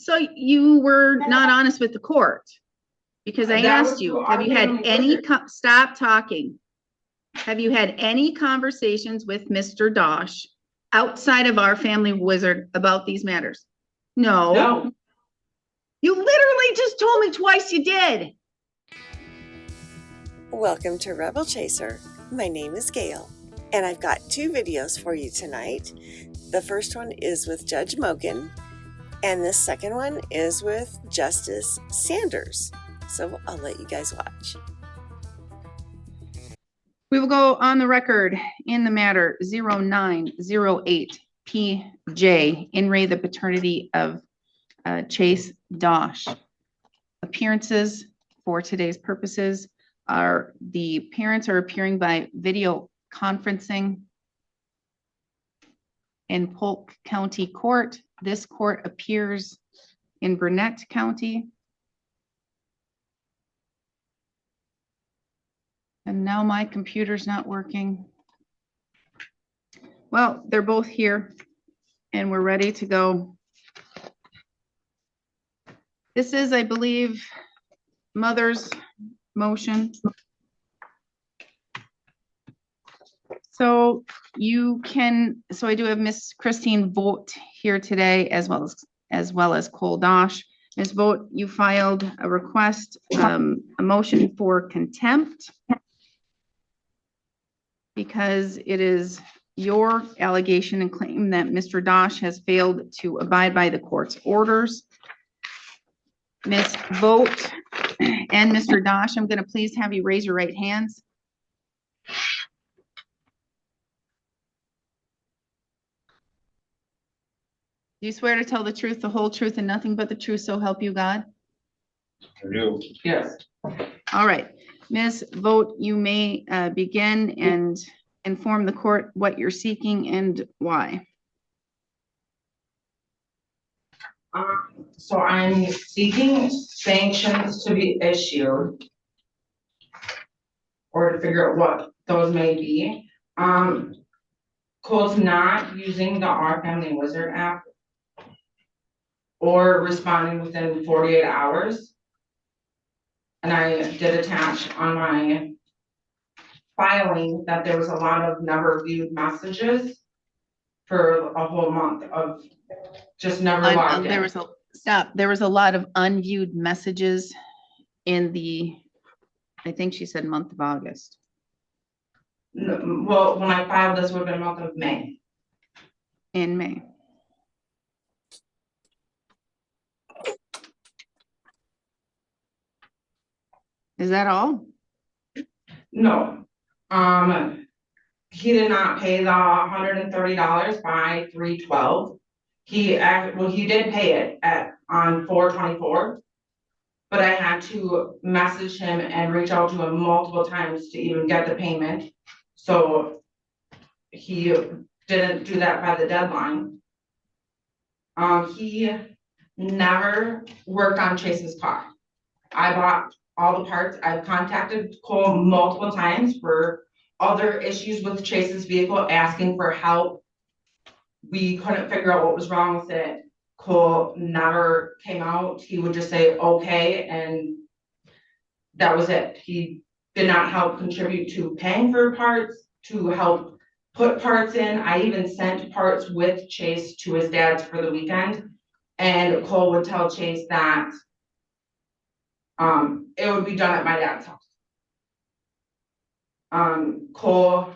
So you were not honest with the court because I asked you, have you had any, stop talking. Have you had any conversations with Mr. Dosh outside of our family wizard about these matters? No. No. You literally just told me twice you did. Welcome to Rebel Chaser. My name is Gail, and I've got two videos for you tonight. The first one is with Judge Mogan, and the second one is with Justice Sanders. So I'll let you guys watch. We will go on the record in the matter 0908 PJ in re the paternity of Chase Dosh. Appearances for today's purposes are the parents are appearing by video conferencing in Polk County Court. This court appears in Burnett County. And now my computer's not working. Well, they're both here and we're ready to go. This is, I believe, mother's motion. So I do have Miss Christine Vogt here today, as well as Cole Dosh. Ms. Vogt, you filed a request, a motion for contempt because it is your allegation and claim that Mr. Dosh has failed to abide by the court's orders. Ms. Vogt and Mr. Dosh, I'm going to please have you raise your right hands. Do you swear to tell the truth, the whole truth, and nothing but the truth, so help you God? I do. Yes. All right. Ms. Vogt, you may begin and inform the court what you're seeking and why. So I'm seeking sanctions to be issued or to figure out what those may be. Cole's not using the Our Family Wizard app or responding within 48 hours. And I did attach on my filing that there was a lot of never viewed messages for a whole month of just never logged in. There was a lot of unviewed messages in the, I think she said month of August. No, well, when I filed this would have been month of May. In May. Is that all? No. He did not pay the $130 by 3/12. He did pay it on 4/24, but I had to message him and reach out to him multiple times to even get the payment. So he didn't do that by the deadline. He never worked on Chase's car. I bought all the parts. I've contacted Cole multiple times for other issues with Chase's vehicle, asking for help. We couldn't figure out what was wrong with it. Cole never came out. He would just say, okay, and that was it. He did not help contribute to paying for parts, to help put parts in. I even sent parts with Chase to his dad's for the weekend, and Cole would tell Chase that it would be done at my dad's house. Cole,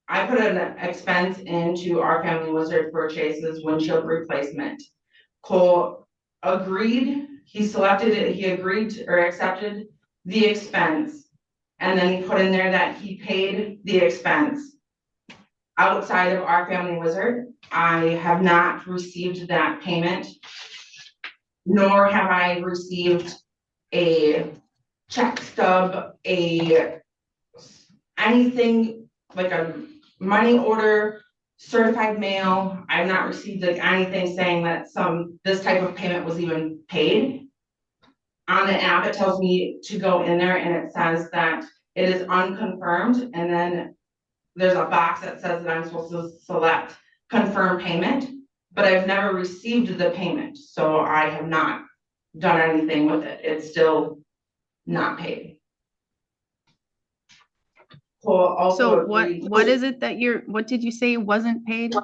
I put an expense into Our Family Wizard for Chase's windshield replacement. Cole agreed, he selected it, he agreed to, or accepted the expense, and then he put in there that he paid the expense outside of Our Family Wizard. I have not received that payment, nor have I received a check stub, anything like a money order, certified mail. I've not received like anything saying that this type of payment was even paid. On the app, it tells me to go in there and it says that it is unconfirmed, and then there's a box that says that I'm supposed to select confirm payment, but I've never received the payment, so I have not done anything with it. It's still not paid. Cole also So what agreed- is it that what did you say wasn't paid?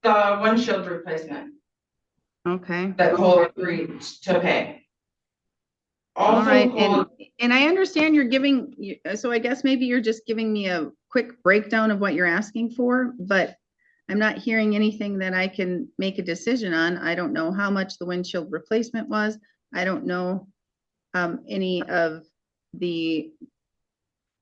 The windshield replacement Okay. that Cole agreed to pay. All Also, right, Cole, and I understand you're giving, so I guess maybe you're just giving me a quick breakdown of what you're asking for, but I'm not hearing anything that I can make a decision on. I don't know how much the windshield replacement was. I don't know any of the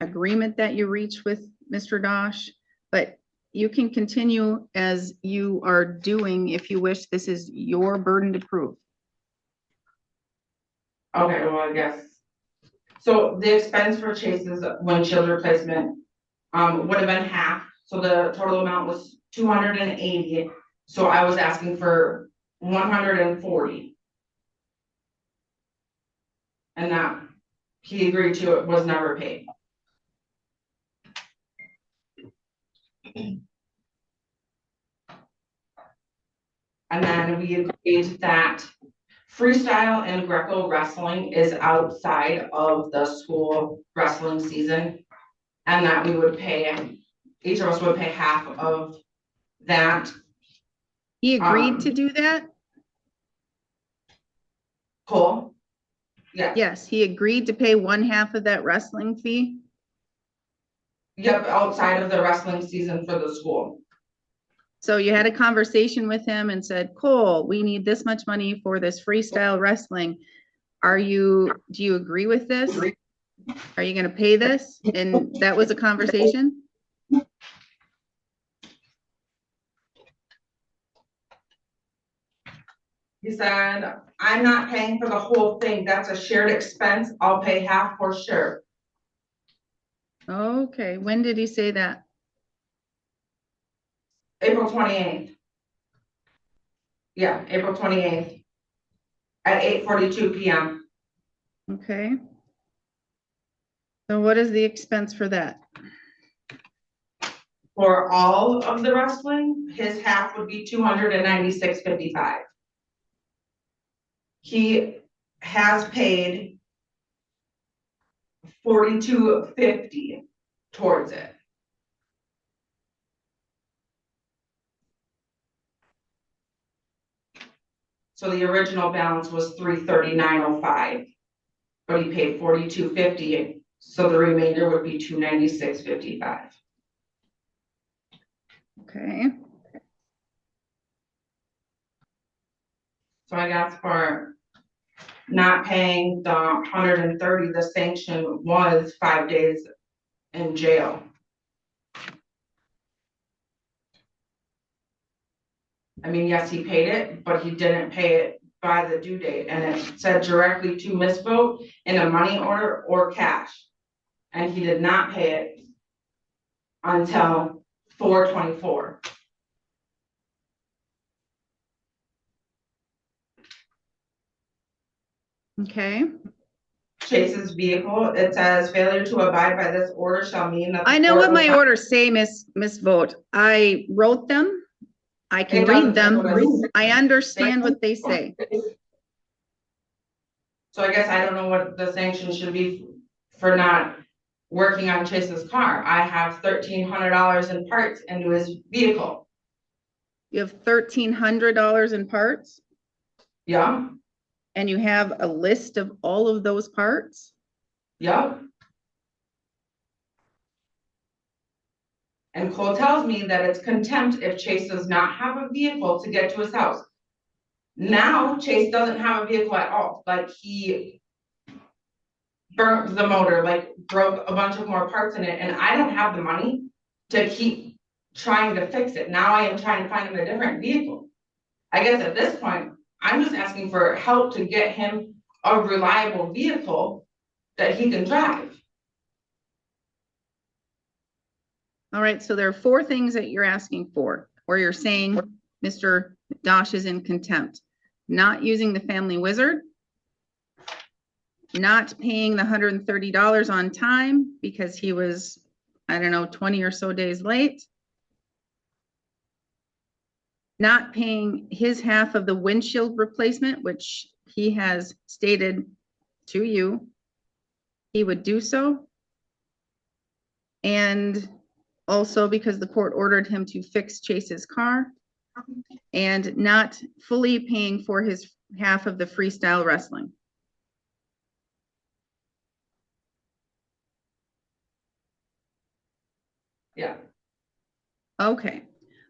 agreement that you reached with Mr. Dosh, but you can continue as you are doing if you wish. This is your burden to prove. okay, well, I guess. So the expense for Chase's windshield replacement would have been half, so the total amount was 280. So I was asking for 140. And that he agreed to, it was never paid. And then we agreed that freestyle and Greco wrestling is outside of the school wrestling season. And that we would pay, each of us would pay half of that. He agreed to do that? Cole? Yeah, Yes, he agreed to pay 1/2 of that wrestling fee. yep, outside of the wrestling season for the school. So you had a conversation with him and said, Cole, we need this much money for this freestyle wrestling. Do you agree with this? Are you gonna pay this? And that was a conversation? He said, I'm not paying for the whole thing. That's a shared expense. I'll pay half for sure. Okay, when did he say that? April 28th. Yeah, April 28th. At 8:42 p.m. Okay. So what is the expense for that? For all of the wrestling, his half would be $296.55. He has paid $42.50 towards it. So the original balance was $339.05, but he paid $42.50, so the remainder would be $296.55. Okay, So I guess for not paying the 130, the sanction was 5 days in jail. I mean, yes, he paid it, but he didn't pay it by the due date, and it said directly to misvote in a money order or cash. And he did not pay it until 4/24. okay. Chase's vehicle, it says failure to abide by this order shall mean that. I know what my orders say, Miss Vogt. I wrote them. I can read them. I understand what they say. So I guess I don't know what the sanction should be for not working on Chase's car. I have $1,300 in parts into his vehicle. You have $1,300 in parts Yeah, and you have a list of all of those parts? yeah. And Cole tells me that it's contempt if Chase does not have a vehicle to get to his house. Now Chase doesn't have a vehicle at all, like he burnt the motor, like broke a bunch of more parts in it, and I don't have the money to keep trying to fix it. Now I am trying to find him a different vehicle. I guess at this point, I'm just asking for help to get him a reliable vehicle that he can drive. All right, so there are 4 things that you're asking for, or you're saying Mr. Dosh is in contempt. Not using the family wizard, not paying the $130 on time because he was, I don't know, 20 or so days late. not paying his half of the windshield replacement, which he has stated to you he would do so. And also because the court ordered him to fix Chase's car, and not fully paying for his half of the freestyle wrestling. Yeah, Okay,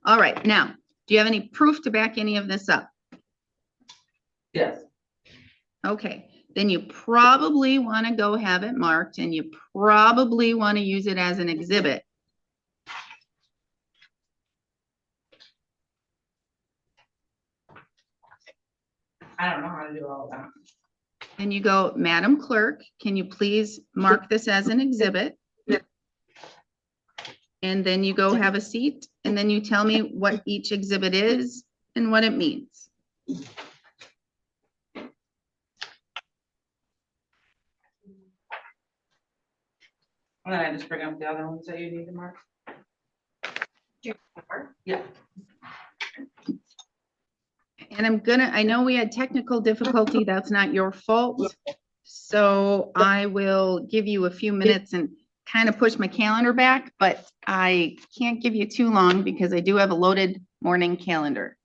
all right. Now, do you have any proof to back any of this up? yes, Okay, then you probably want to go have it marked, and you probably want to use it as an exhibit. I don't know how to do all that. And you go, Madam Clerk, can you please mark this as an exhibit? And then you go have a seat, and then you tell me what each exhibit is and what it means. And then I just bring up the other ones that you need to mark. Yeah. And I know we had technical difficulty, that's not your fault. So I will give you a few minutes and kind of push my calendar back, but I can't give you too long because I do have a loaded morning calendar.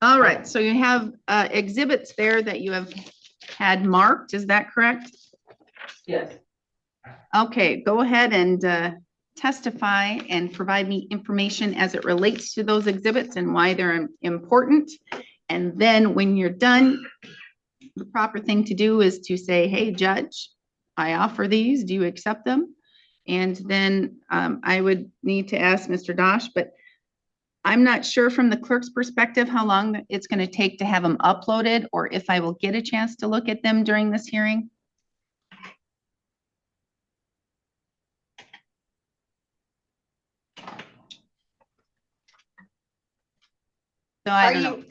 All right, so you have exhibits there that you have had marked, is that correct? Yes. Okay, go ahead and testify and provide me information as it relates to those exhibits and why they're important. And then when you're done, the proper thing to do is to say, hey, Judge, I offer these, do you accept them? And then I would need to ask Mr. Dosh, but I'm not sure from the clerk's perspective how long it's going to take to have them uploaded, or if I will get a chance to look at them during this hearing. So I don't know.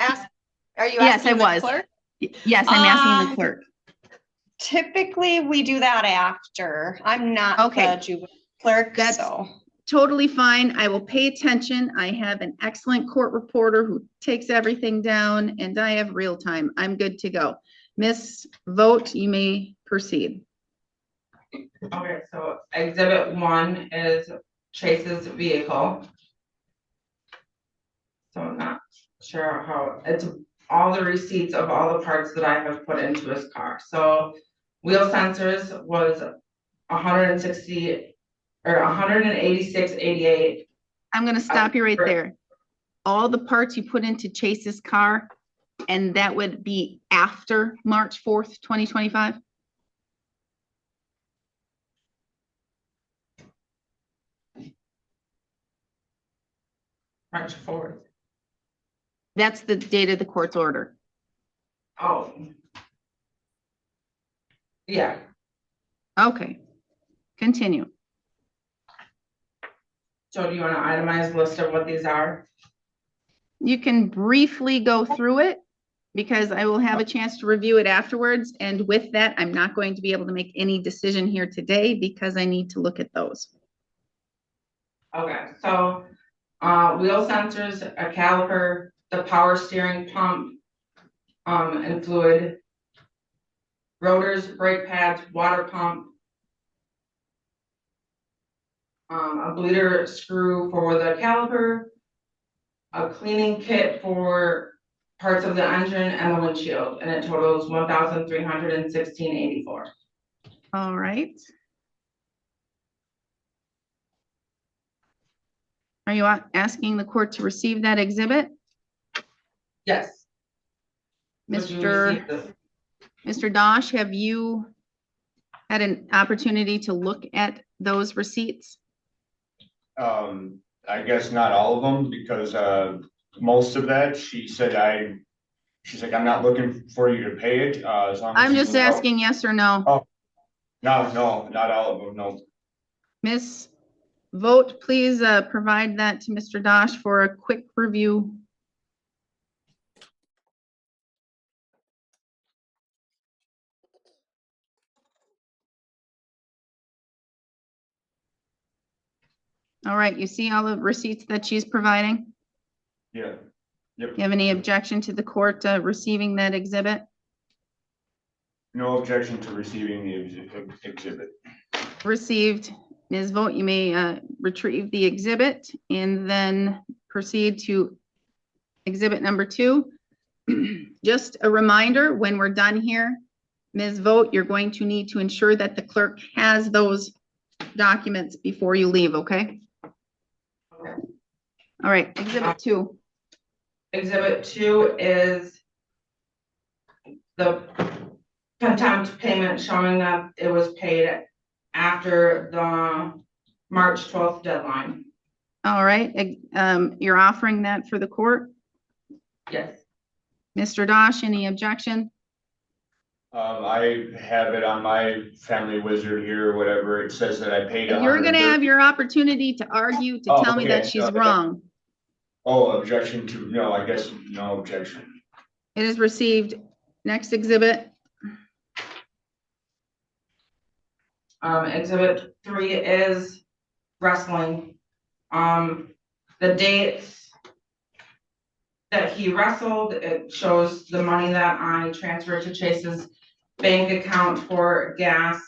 Are you Yes, I asking the was. clerk? Yes, I'm asking the clerk. Typically, we do that after. I'm not Okay. the juvenile clerk, That's- so. Totally fine. I will pay attention. I have an excellent court reporter who takes everything down, and I have real time. I'm good to go. Miss Vote, you may proceed. Okay, so exhibit 1 is Chase's vehicle. So I'm not sure how, it's all the receipts of all the parts that I have put into his car. So wheel sensors was 160 or 186.88. I'm gonna stop you right there. All the parts you put into Chase's car, and that would be after March 4th, 2025? March 4th. That's the date of the court's order. Oh. Yeah, Okay, continue. so do you want an itemized list of what these are? You can briefly go through it because I will have a chance to review it afterwards. And with that, I'm not going to be able to make any decision here today because I need to look at those. Okay, so, wheel sensors, a caliper, the power steering pump, and fluid, rotors, brake pads, water pump, a bleeder screw for the caliper, a cleaning kit for parts of the engine and the windshield, and it totals 1,316.84. All right. Are you asking the court to receive that exhibit? Yes. Would you receive this? Mr. Dosh, have you had an opportunity to look at those receipts? I guess not all of them, because most of that, she's like, I'm not looking for you to pay it, as long as. I'm you just can help." asking yes or no. Oh. No, not all of them, no. Miss Vote, please provide that to Mr. Dosh for a quick review. All right, you see all the receipts that she's providing? Yeah. Yep. You have any objection to the court receiving that exhibit? No objection to receiving the exhibit. Received. Ms. Vogt, you may retrieve the exhibit and then proceed to exhibit number 2. Just a reminder, when we're done here, Ms. Vogt, you're going to need to ensure that the clerk has those documents before you leave, okay? Okay. All right, exhibit 2. Exhibit 2 is the contempt payment showing that it was paid after the March 12th deadline. All right, you're offering that for the court? Yes. Mr. Dosh, any objection? I have it on my family wizard here, or whatever. It says that I paid. You're gonna have your opportunity to argue, to Oh, tell me that okay. she's Okay. wrong. Oh, objection to, no, I guess no objection. It is received. Next exhibit. Exhibit 3 is wrestling. The dates that he wrestled, it shows the money that I transferred to Chase's bank account for gas.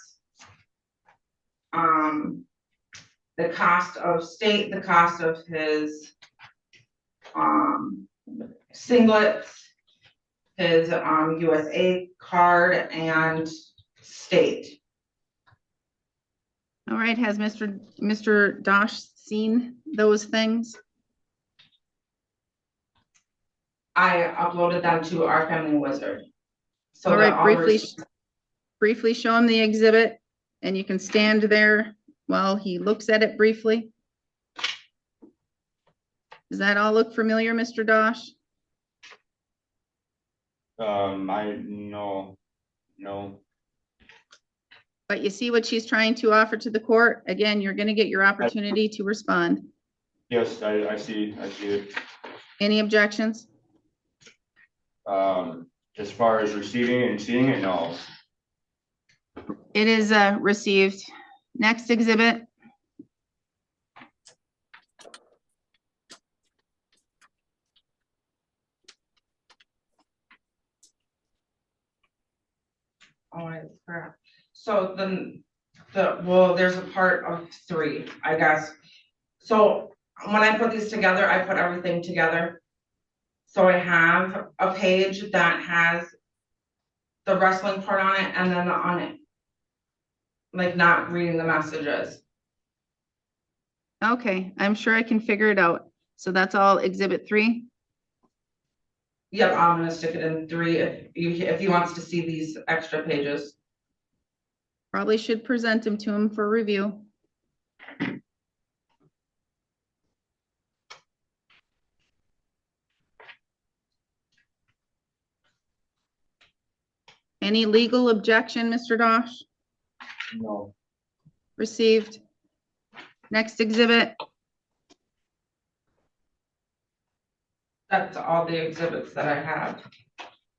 The cost of state, the cost of his singlets, his USA card, and state. All right, has Mr. Dosh seen those things? I uploaded them to our family wizard. So All that right, briefly show him the exhibit, and you can stand there while he looks at it briefly. Does that all look familiar, Mr. Dosh? No. But you see what she's trying to offer to the court? Again, you're gonna get your opportunity to respond. Yes, I see it. Any objections? As far as receiving and seeing it, no. It is received. Next exhibit. Oh, it's crap. So then well, there's a part of 3, I guess. So when I put these together, I put everything together. So I have a page that has the wrestling part on it, and then on it, like, not reading the messages. Okay, I'm sure I can figure it out. So that's all exhibit 3? Yep, I'm gonna stick it in 3 if he wants to see these extra pages. Probably should present them to him for review. Any legal objection, Mr. Dosh? No. Received. Next exhibit. That's all the exhibits that I have.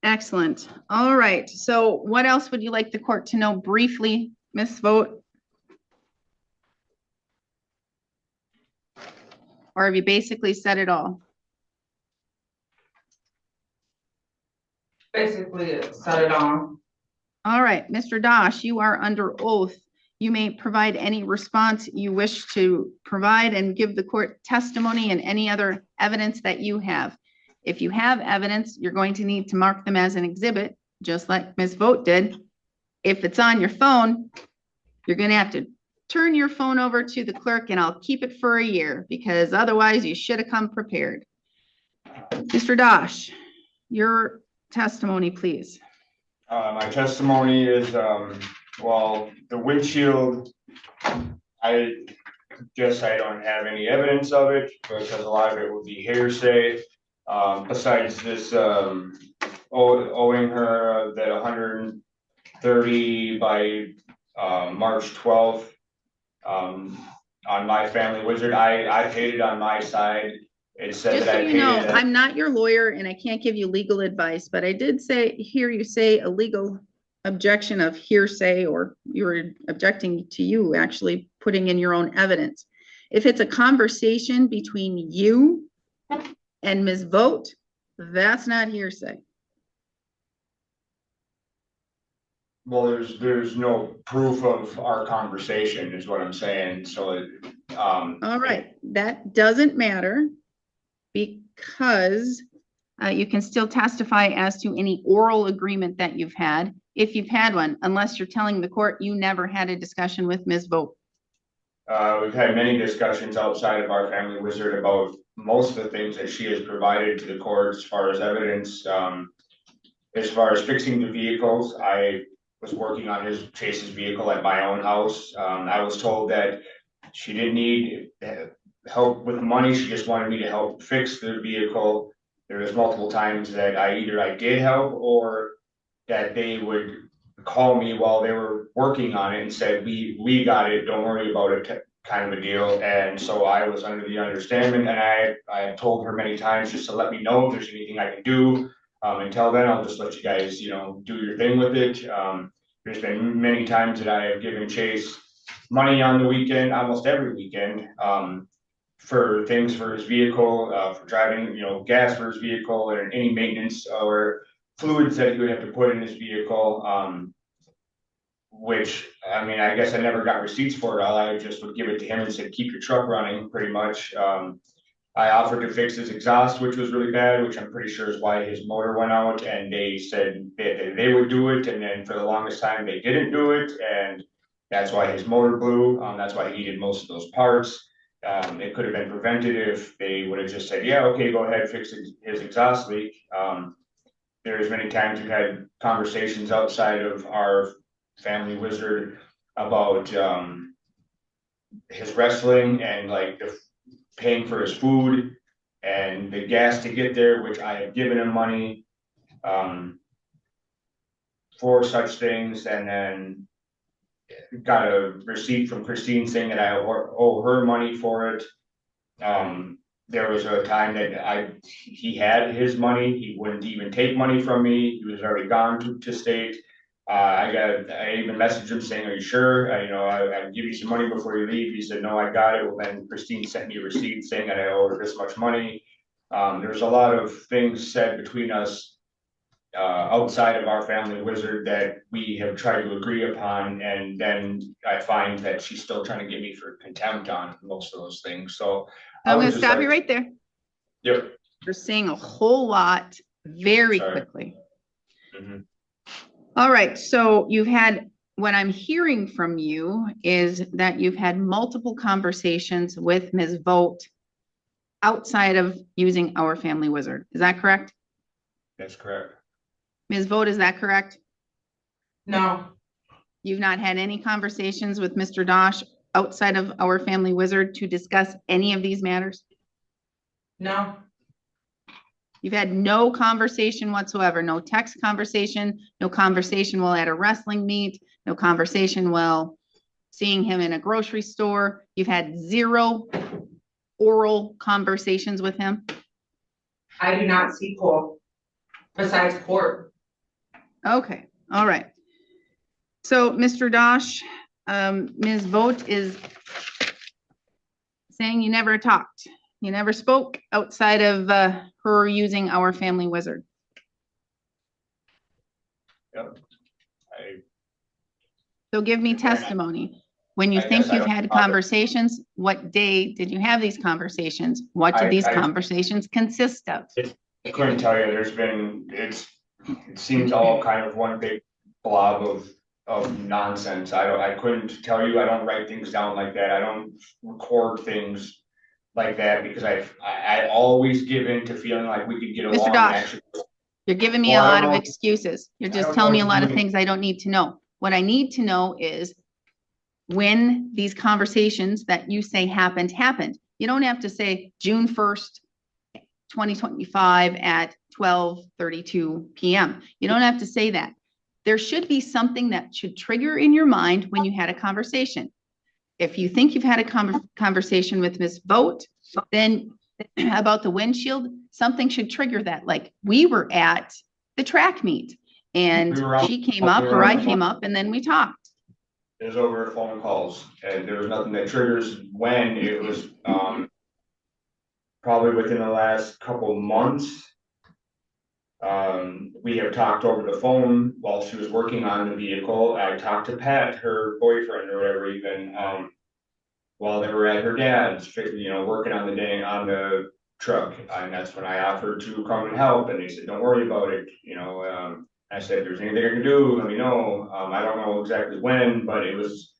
Excellent. All right. So what else would you like the court to know briefly, Ms. Vogt? Or have you basically said it all? Basically, it said it all. All right, Mr. Dosh, you are under oath. You may provide any response you wish to provide and give the court testimony and any other evidence that you have. If you have evidence, you're going to need to mark them as an exhibit, just like Ms. Vogt did. If it's on your phone, you're going to have to turn your phone over to the clerk and I'll keep it for a year because otherwise you should have come prepared. Mr. Dosh, your testimony, please. My testimony is, well, the windshield, I guess I don't have any evidence of it because a lot of it would be hearsay. Besides this, owing her that 130 by March 12th on my family wizard, I paid it on my side. It said Just that so I you paid know, it. I'm not your lawyer and I can't give you legal advice, but I did hear you say a legal objection of hearsay, or you were objecting to you actually putting in your own evidence. If it's a conversation between you and Ms. Vogt, that's not hearsay. Well, there's no proof of our conversation is what I'm saying, so, All right, that doesn't matter because you can still testify as to any oral agreement that you've had, if you've had one, unless you're telling the court you never had a discussion with Ms. Vogt. We've had many discussions outside of our family wizard about most of the things that she has provided to the court as far as evidence. As far as fixing the vehicles, I was working on Chase's vehicle at my own house. I was told that she didn't need help with money. She just wanted me to help fix the vehicle. There was multiple times that I did help, or that they would call me while they were working on it and said, we got it, don't worry about it, kind of a deal. And so I was under the understanding, and I told her many times just to let me know if there's anything I can do. Until then, I'll just let you guys, do your thing with it. There's been many times that I have given Chase money on the weekend, almost every weekend, for things for his vehicle, for driving, gas for his vehicle, or any maintenance or fluids that he would have to put in his vehicle. Which, I guess I never got receipts for it all. I just would give it to him and said, keep your truck running, pretty much. I offered to fix his exhaust, which was really bad, which I'm pretty sure is why his motor went out, and they said they would do it, and then for the longest time they didn't do it, and that's why his motor blew. That's why he needed most of those parts. It could have been prevented if they would have just said, yeah, okay, go ahead, fix his exhaust leak. There's many times we've had conversations outside of our family wizard about his wrestling and like the paying for his food and the gas to get there, which I have given him money for such things, and then got a receipt from Christine saying that I owe her money for it. There was a time that he had his money, he wouldn't even take money from me, he was already gone to state. I even messaged him saying, are you sure? I'll give you some money before you leave. He said, no, I got it. Well, then Christine sent me a receipt saying that I owe her this much money. There's a lot of things said between us outside of our family wizard that we have tried to agree upon. And then I find that she's still trying to get me for contempt on most of those things. So I'm going to stop you right there. Yep. You're saying a whole lot very quickly. Mm-hmm. All right, so what I'm hearing from you is that you've had multiple conversations with Ms. Vogt outside of using our family wizard. Is that correct? That's correct. Ms. Vogt, is that correct? No, You've not had any conversations with Mr. Dosh outside of our family wizard to discuss any of these matters? no, You've had no conversation whatsoever, no text conversation, no conversation while at a wrestling meet, no conversation while seeing him in a grocery store. You've had zero oral conversations with him? I do not see Cole besides court. Okay, all right. So, Mr. Dosh, Ms. Vogt is saying you never talked. You never spoke outside of her using our family wizard. Yep. So give me testimony. When you I think guess I you've don't had bother. Conversations, what day did you have these conversations? What did these conversations consist of? I couldn't tell you. It seems all kind of one big blob of nonsense. I couldn't tell you. I don't write things down like that. I don't record things like that because I always give in to feeling like we could get along. Mr. Dosh, you're giving me a Well, I lot don't of know- excuses. You're I just don't telling know me a what lot you of mean. things I don't need to know. What I need to know is when these conversations that you say happened. You don't have to say June 1st, 2025 at 12:32 p.m. You don't have to say that. There should be something that should trigger in your mind when you had a conversation. If you think you've had a conversation with Ms. Vogt, then about the windshield, something should trigger that. Like we were at the track meet and We were out- she came we up were or I on the came up and then we talked. It was over phone calls, and there was nothing that triggers when it was, probably within the last couple months. We have talked over the phone while she was working on the vehicle. I talked to Pat, her boyfriend or whatever, even, while they were at her dad's, working on on the truck. And that's when I offered to come and help, and they said, don't worry about it, I said, if there's anything I can do, let me know. I don't know exactly when, but it was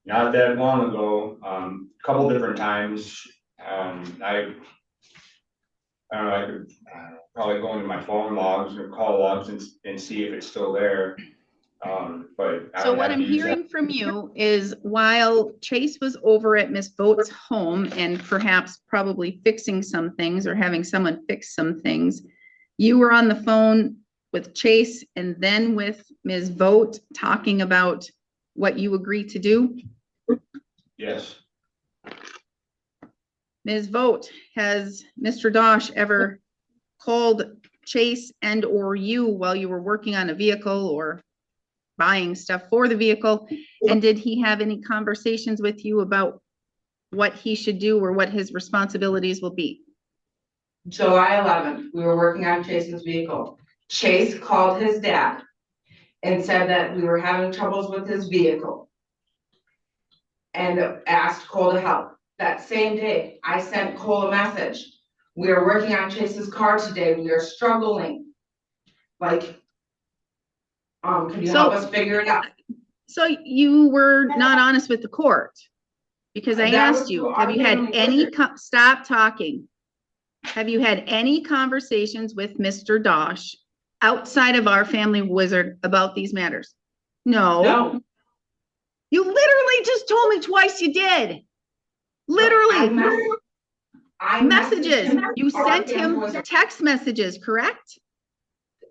not that long ago, a couple different times. I don't know, I could probably go into my phone logs or call logs and see if it's still there. But. I So would what have I'm to use that. hearing from you is while Chase was over at Miss Boat's home and perhaps probably fixing some things or having someone fix some things, you were on the phone with Chase and then with Ms. Boat talking about what you agreed to do? Yes, Ms. Vogt, has Mr. Dosh ever called Chase and or you while you were working on a vehicle or buying stuff for the vehicle? And did he have any conversations with you about what he should do or what his responsibilities will be? July 11th, we were working on Chase's vehicle. Chase called his dad and said that we were having troubles with his vehicle and asked Cole to help. That same day, I sent Cole a message. We are working on Chase's car today. We are struggling. Like, could you help us figure it out? So you were not honest with the court because I That was asked you, through have our you had family any, lawyer. stop talking. Have you had any conversations with Mr. Dosh outside of our family wizard about these matters? No. No. You literally just told me twice you did. Literally. I Messages. messaged him. You Our sent family him wizard- text messages, correct?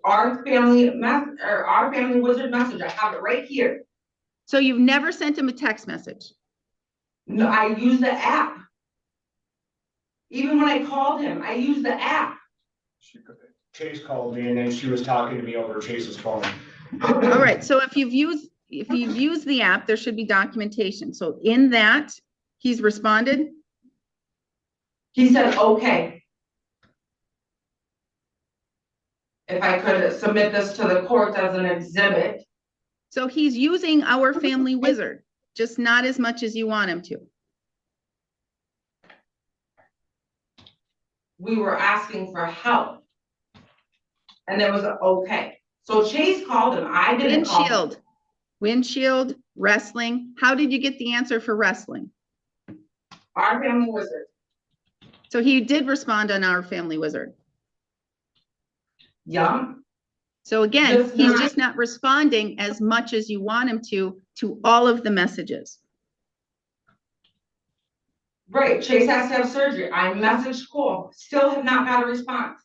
Our family wizard message. I have it right here. So you've never sent him a text message? No, I use the app. Even when I called him, I used the app. Chase called me and then she was talking to me over Chase's phone. All right, so if you've used the app, there should be documentation. So in that, he's responded? He said, okay. If I could submit this to the court as an exhibit. So he's using our family wizard, just not as much as you want him to. We were asking for help. And it was okay. So Chase called him. I didn't call him. Windshield, wrestling. How did you get the answer for wrestling? Our family wizard. So he did respond on our family wizard. Yeah. So again, Just he's not- just not responding as much as you want him to all of the messages. Right. Chase has to have surgery. I messaged Cole. Still have not got a response.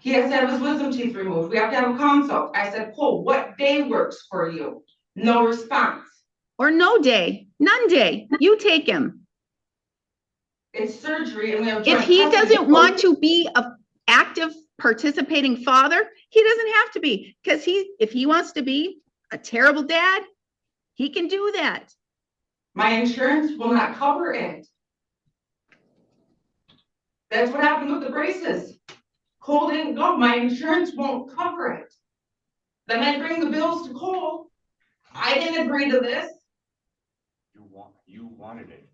He has to have his wisdom teeth removed. We have to have a consult. I said, Cole, what day works for you? No response. Or no day, none day. You take him. It's surgery and we have. If joint he custody. doesn't want to be a active participating father, he doesn't have to be, because if he wants to be a terrible dad, he can do that. My insurance will not cover it. That's what happened with the braces. Cole didn't go, my insurance won't cover it. Then I bring the bills to Cole. I didn't agree to this. You wanted it.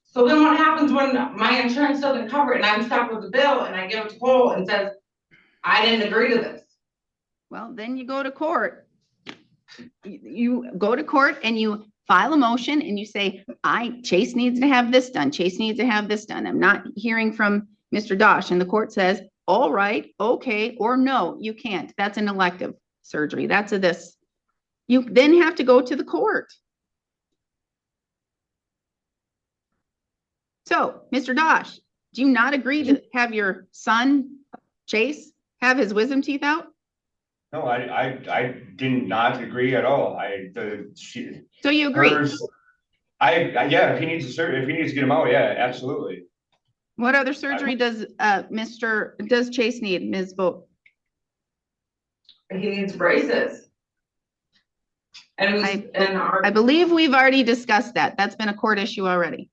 So then what happens when my insurance doesn't cover it and I'm stuck with the bill and I give it to Cole and says, I didn't agree to this. Well, then you go to court. You go to court and you file a motion and you say, Chase needs to have this done. Chase needs to have this done. I'm not hearing from Mr. Dosh. And the court says, all right, okay, or no, you can't. That's an elective surgery. That's a this. You then have to go to the court. So, Mr. Dosh, do you not agree to have your son, Chase, have his wisdom teeth out? No, I did not agree at all. So you agree? Yeah, if he needs to get him out, yeah, absolutely. What other surgery does Chase need, Ms. Vogt? He needs braces. And it was in our, I believe we've already discussed that. That's been a court issue already.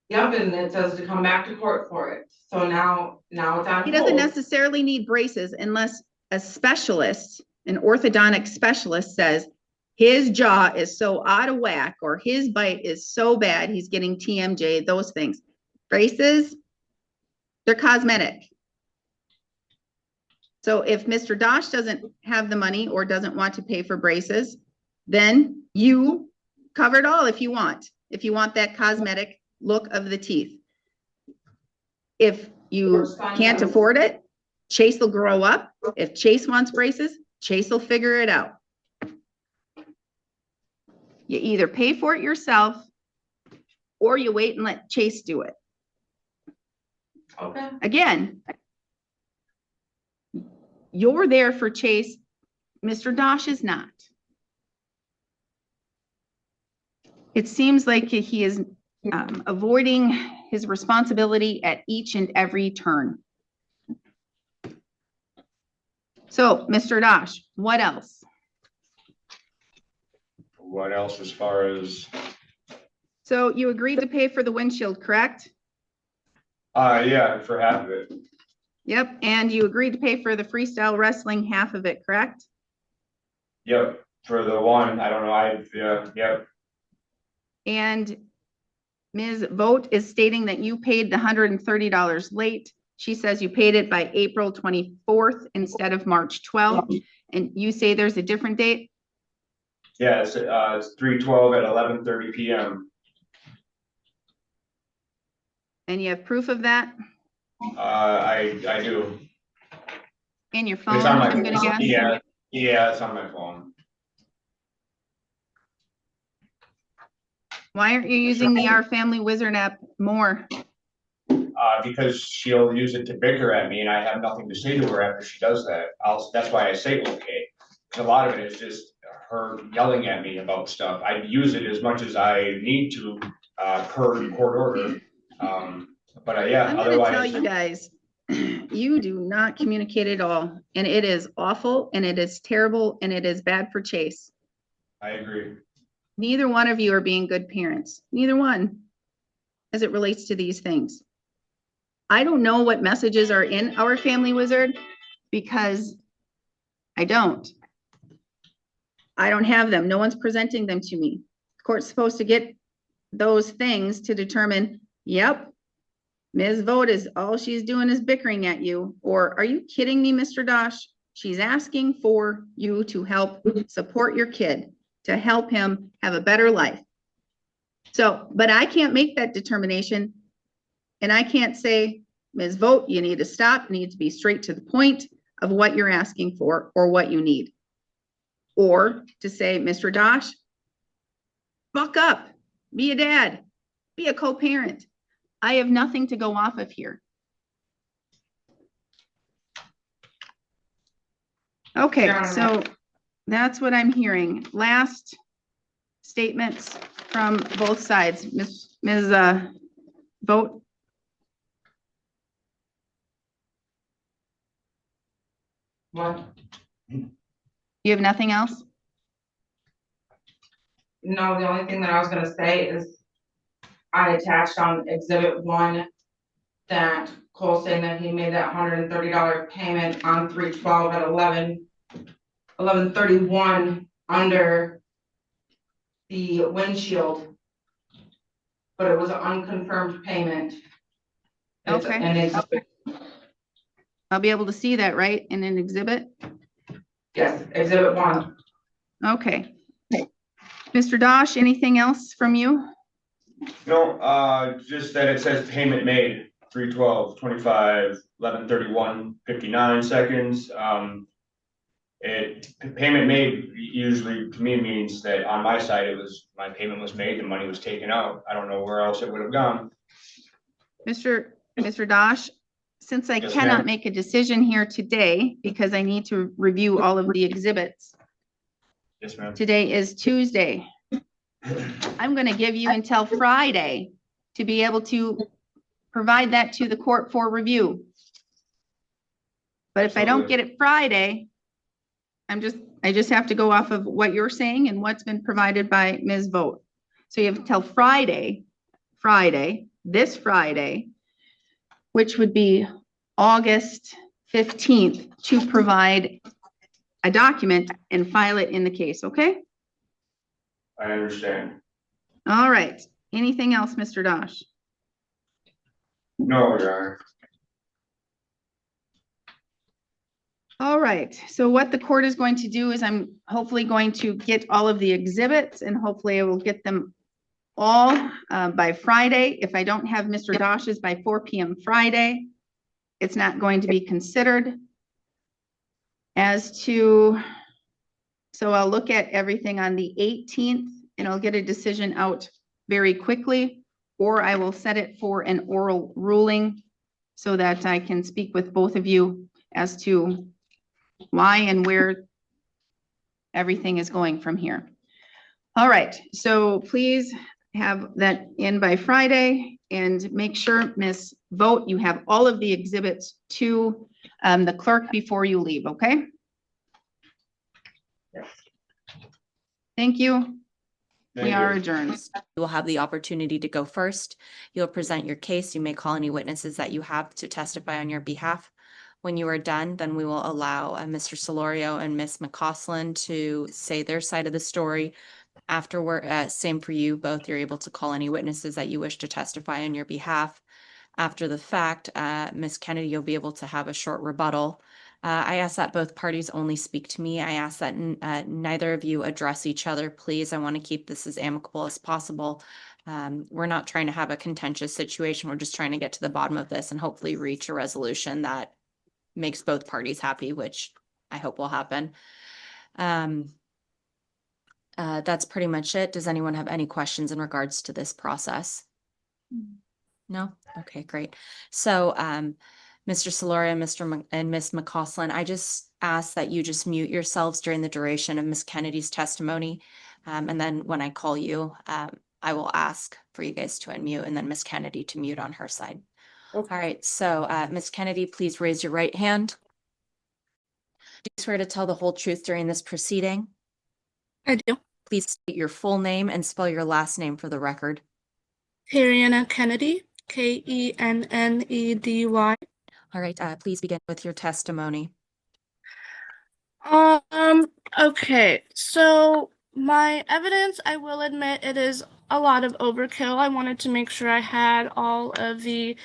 yep, and it says to come back to court for it. So now it's on He doesn't hold. necessarily need braces unless a specialist, an orthodontic specialist says his jaw is so out of whack or his bite is so bad, he's getting TMJ, those things. Braces, they're cosmetic. So if Mr. Dosh doesn't have the money or doesn't want to pay for braces, then you cover it all if you want that cosmetic look of the teeth. If you can't afford it, Chase will grow up. If Chase wants braces, Chase will figure it out. You either pay for it yourself or you wait and let Chase do it. Okay. Again, you're there for Chase. Mr. Dosh is not. It seems like he is avoiding his responsibility at each and every turn. So, Mr. Dosh, what else? What else as far as, So you agreed to pay for the windshield, correct? yeah, for half of it. Yep, and you agreed to pay for the freestyle wrestling, half of it, correct? Yep, for the one, I don't know, yeah, yep, And Ms. Vogt is stating that you paid the $130 late. She says you paid it by April 24th instead of March 12th. And you say there's a different date? yeah, it's 3/12 at 11:30 PM. And you have proof of that I do. in your phone, It's on my, I'm gonna guess? yeah, it's on my phone. Why aren't you using the Our Family Wizard app more? Because she'll use it to bicker at me and I have nothing to say to her after she does that. That's why I say okay. Because a lot of it is just her yelling at me about stuff. I use it as much as I need to, per court order. But yeah, I'm gonna tell otherwise, you guys, you do not communicate at all, and it is awful, and it is terrible, and it is bad for Chase. I agree. Neither one of you are being good parents, neither one, as it relates to these things. I don't know what messages are in Our Family Wizard because I don't have them. No one's presenting them to me. Court's supposed to get those things to determine, yep, Ms. Vogt is, all she's doing is bickering at you. Or are you kidding me, Mr. Dosh? She's asking for you to help support your kid, to help him have a better life. So, but I can't make that determination. And I can't say, Ms. Vogt, you need to stop. You need to be straight to the point of what you're asking for or what you need. Or to say, Mr. Dosh, buck up, be a dad, be a co-parent. I have nothing to go off of here. Okay, so that's what I'm hearing. Last statements from both sides. Ms. Vogt. What? You have nothing else? No, the only thing that I was gonna say is I attached on exhibit 1 that Cole saying that he made that $130 payment on 3/12 at 11/31 under the windshield. But it was an unconfirmed payment. It's Okay. an exhibit. I'll be able to see that, right, in an exhibit? Yes, exhibit 1. Okay. Mr. Dosh, anything else from you? No, just that it says payment made, 3/12/25, 11:31:59 seconds. Payment made usually to me means that on my side, my payment was made, the money was taken out. I don't know where else it would have gone. Mr. Dosh, since I Yes, cannot ma'am. make a decision here today because I need to review all of the exhibits, Yes, ma'am. today is Tuesday. I'm going to give you until Friday to be able to provide that to the court for review. But if I don't get it Friday, I'm I just have to go off of what you're saying and what's been provided by Ms. Vogt. So you have till this Friday, which would be August 15th, to provide a document and file it in the case, okay? I understand. All right. Anything else, Mr. Dosh? No, Your Honor. All right, so what the court is going to do is I'm hopefully going to get all of the exhibits and hopefully I will get them all by Friday. If I don't have Mr. Dosh's by 4 p.m. Friday, it's not going to be considered. So I'll look at everything on the 18th and I'll get a decision out very quickly, or I will set it for an oral ruling so that I can speak with both of you as to why and where everything is going from here. All right, so please have that in by Friday and make sure, Ms. Vogt, you have all of the exhibits to the clerk before you leave, okay? Yes. Thank you. Thank We are you. adjourned. You will have the opportunity to go first. You'll present your case. You may call any witnesses that you have to testify on your behalf. When you are done, then we will allow Mr. Solorio and Ms. McCausland to say their side of the story. Afterward, same for you both. You're able to call any witnesses that you wish to testify on your behalf. After the fact, Ms. Kennedy, you'll be able to have a short rebuttal. I ask that both parties only speak to me. I ask that neither of you address each other, please. I want to keep this as amicable as possible. We're not trying to have a contentious situation. We're just trying to get to the bottom of this and hopefully reach a resolution that makes both parties happy, which I hope will happen. That's pretty much it. Does anyone have any questions in regards to this process? No? Okay, great. So, Mr. Solorio and Ms. McCausland, I just ask that you just mute yourselves during the duration of Ms. Kennedy's testimony. And then when I call you, I will ask for you guys to unmute and then Ms. Kennedy to mute on her side. Okay. All right, so Ms. Kennedy, please raise your right hand. Do you swear to tell the whole truth during this proceeding? I do. Please state your full name and spell your last name for the record. Tariana Kennedy, Kennedy. All right, please begin with your testimony. Okay, so my evidence, I will admit it is a lot of overkill. I wanted to make sure I had all of the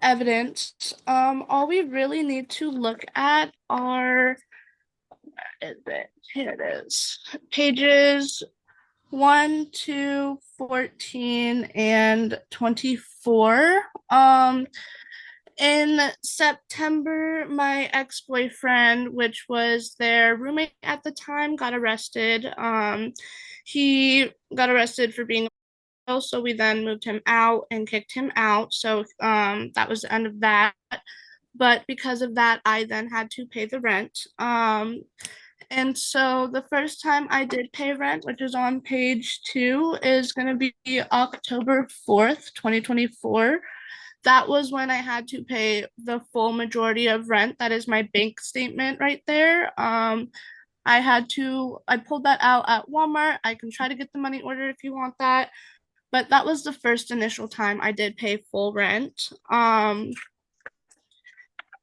evidence. All we really need to look at are, where is it? Here it is. Pages 1, 2, 14, and 24. In September, my ex-boyfriend, which was their roommate at the time, got arrested. He got arrested for being ill, so we then moved him out and kicked him out. So that was the end of that. But because of that, I then had to pay the rent. And so the first time I did pay rent, which is on page 2, is going to be October 4th, 2024. That was when I had to pay the full majority of rent. That is my bank statement right there. I pulled that out at Walmart. I can try to get the money order if you want that. But that was the first initial time I did pay full rent.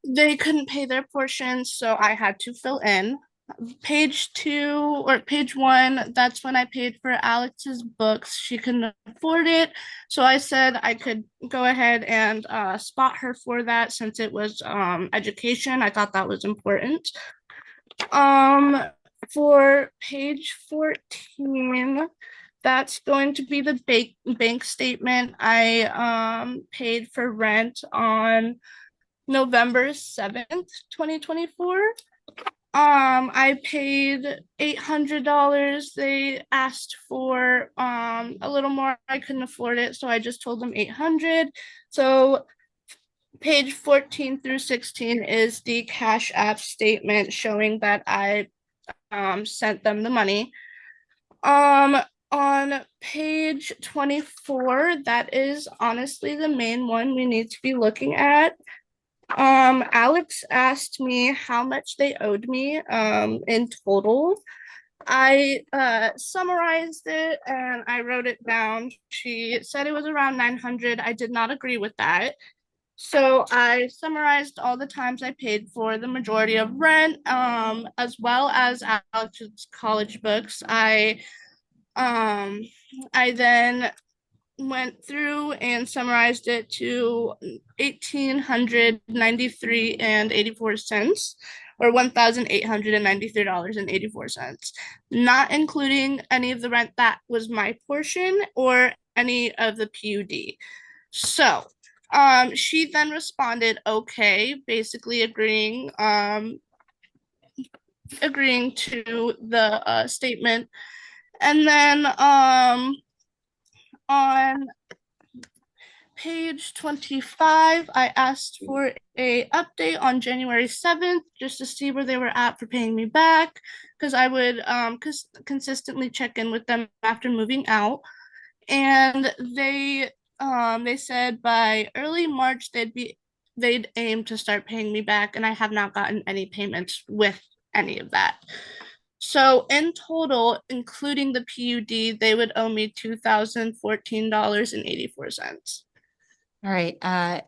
They couldn't pay their portion, so I had to fill in. Page 2 or page 1, that's when I paid for Alex's books. She couldn't afford it, so I said I could go ahead and spot her for that since it was education. I thought that was important. For page 14, that's going to be the bank statement. I paid for rent on November 7th, 2024. I paid $800. They asked for a little more. I couldn't afford it, so I just told them $800. So page 14 through 16 is the Cash App statement showing that I sent them the money. On page 24, that is honestly the main one we need to be looking at. Alex asked me how much they owed me in total. I summarized it and I wrote it down. She said it was around 900. I did not agree with that. So I summarized all the times I paid for the majority of rent, as well as Alex's college books. I then went through and summarized it to $1,893.84, or $1,893.84, not including any of the rent that was my portion or any of the PUD. So she then responded, okay, basically agreeing to the statement. And then on page 25, I asked for a update on January 7th just to see where they were at for paying me back, because I would consistently check in with them after moving out. And they said by early March they'd aim to start paying me back, and I have not gotten any payments with any of that. So in total, including the PUD, they would owe me $2,014.84. All right,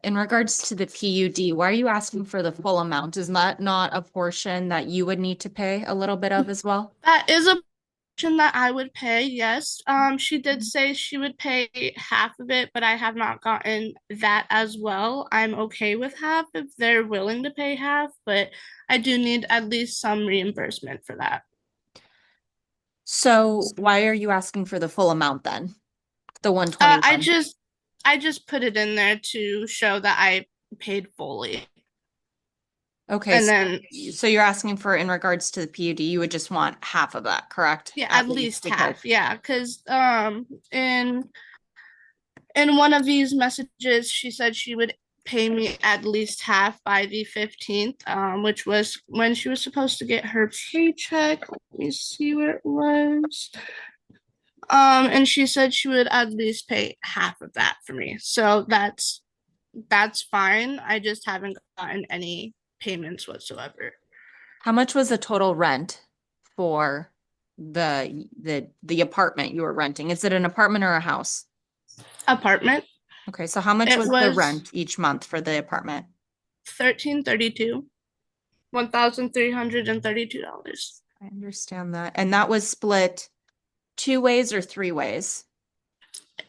in regards to the PUD, why are you asking for the full amount? Is that not a portion that you would need to pay a little bit of as well? That is a portion that I would pay, yes. She did say she would pay half of it, but I have not gotten that as well. I'm okay with half if they're willing to pay half, but I do need at least some reimbursement for that. So why are you asking for the full amount then? The 121? I just put it in there to show that I paid fully. Okay, And then, so you're asking for, in regards to the PUD, you would just want half of that, correct? yeah, at least half, yeah, because in one of these messages, she said she would pay me at least half by the 15th, which was when she was supposed to get her paycheck. Let me see where it was. And she said she would at least pay half of that for me. So that's fine. I just haven't gotten any payments whatsoever. How much was the total rent for the apartment you were renting? Is it an apartment or a house? Apartment. Okay, so how much It was the was rent each month for the apartment? $1,332, $1,332. I understand that. And that was split 2 ways or 3 ways?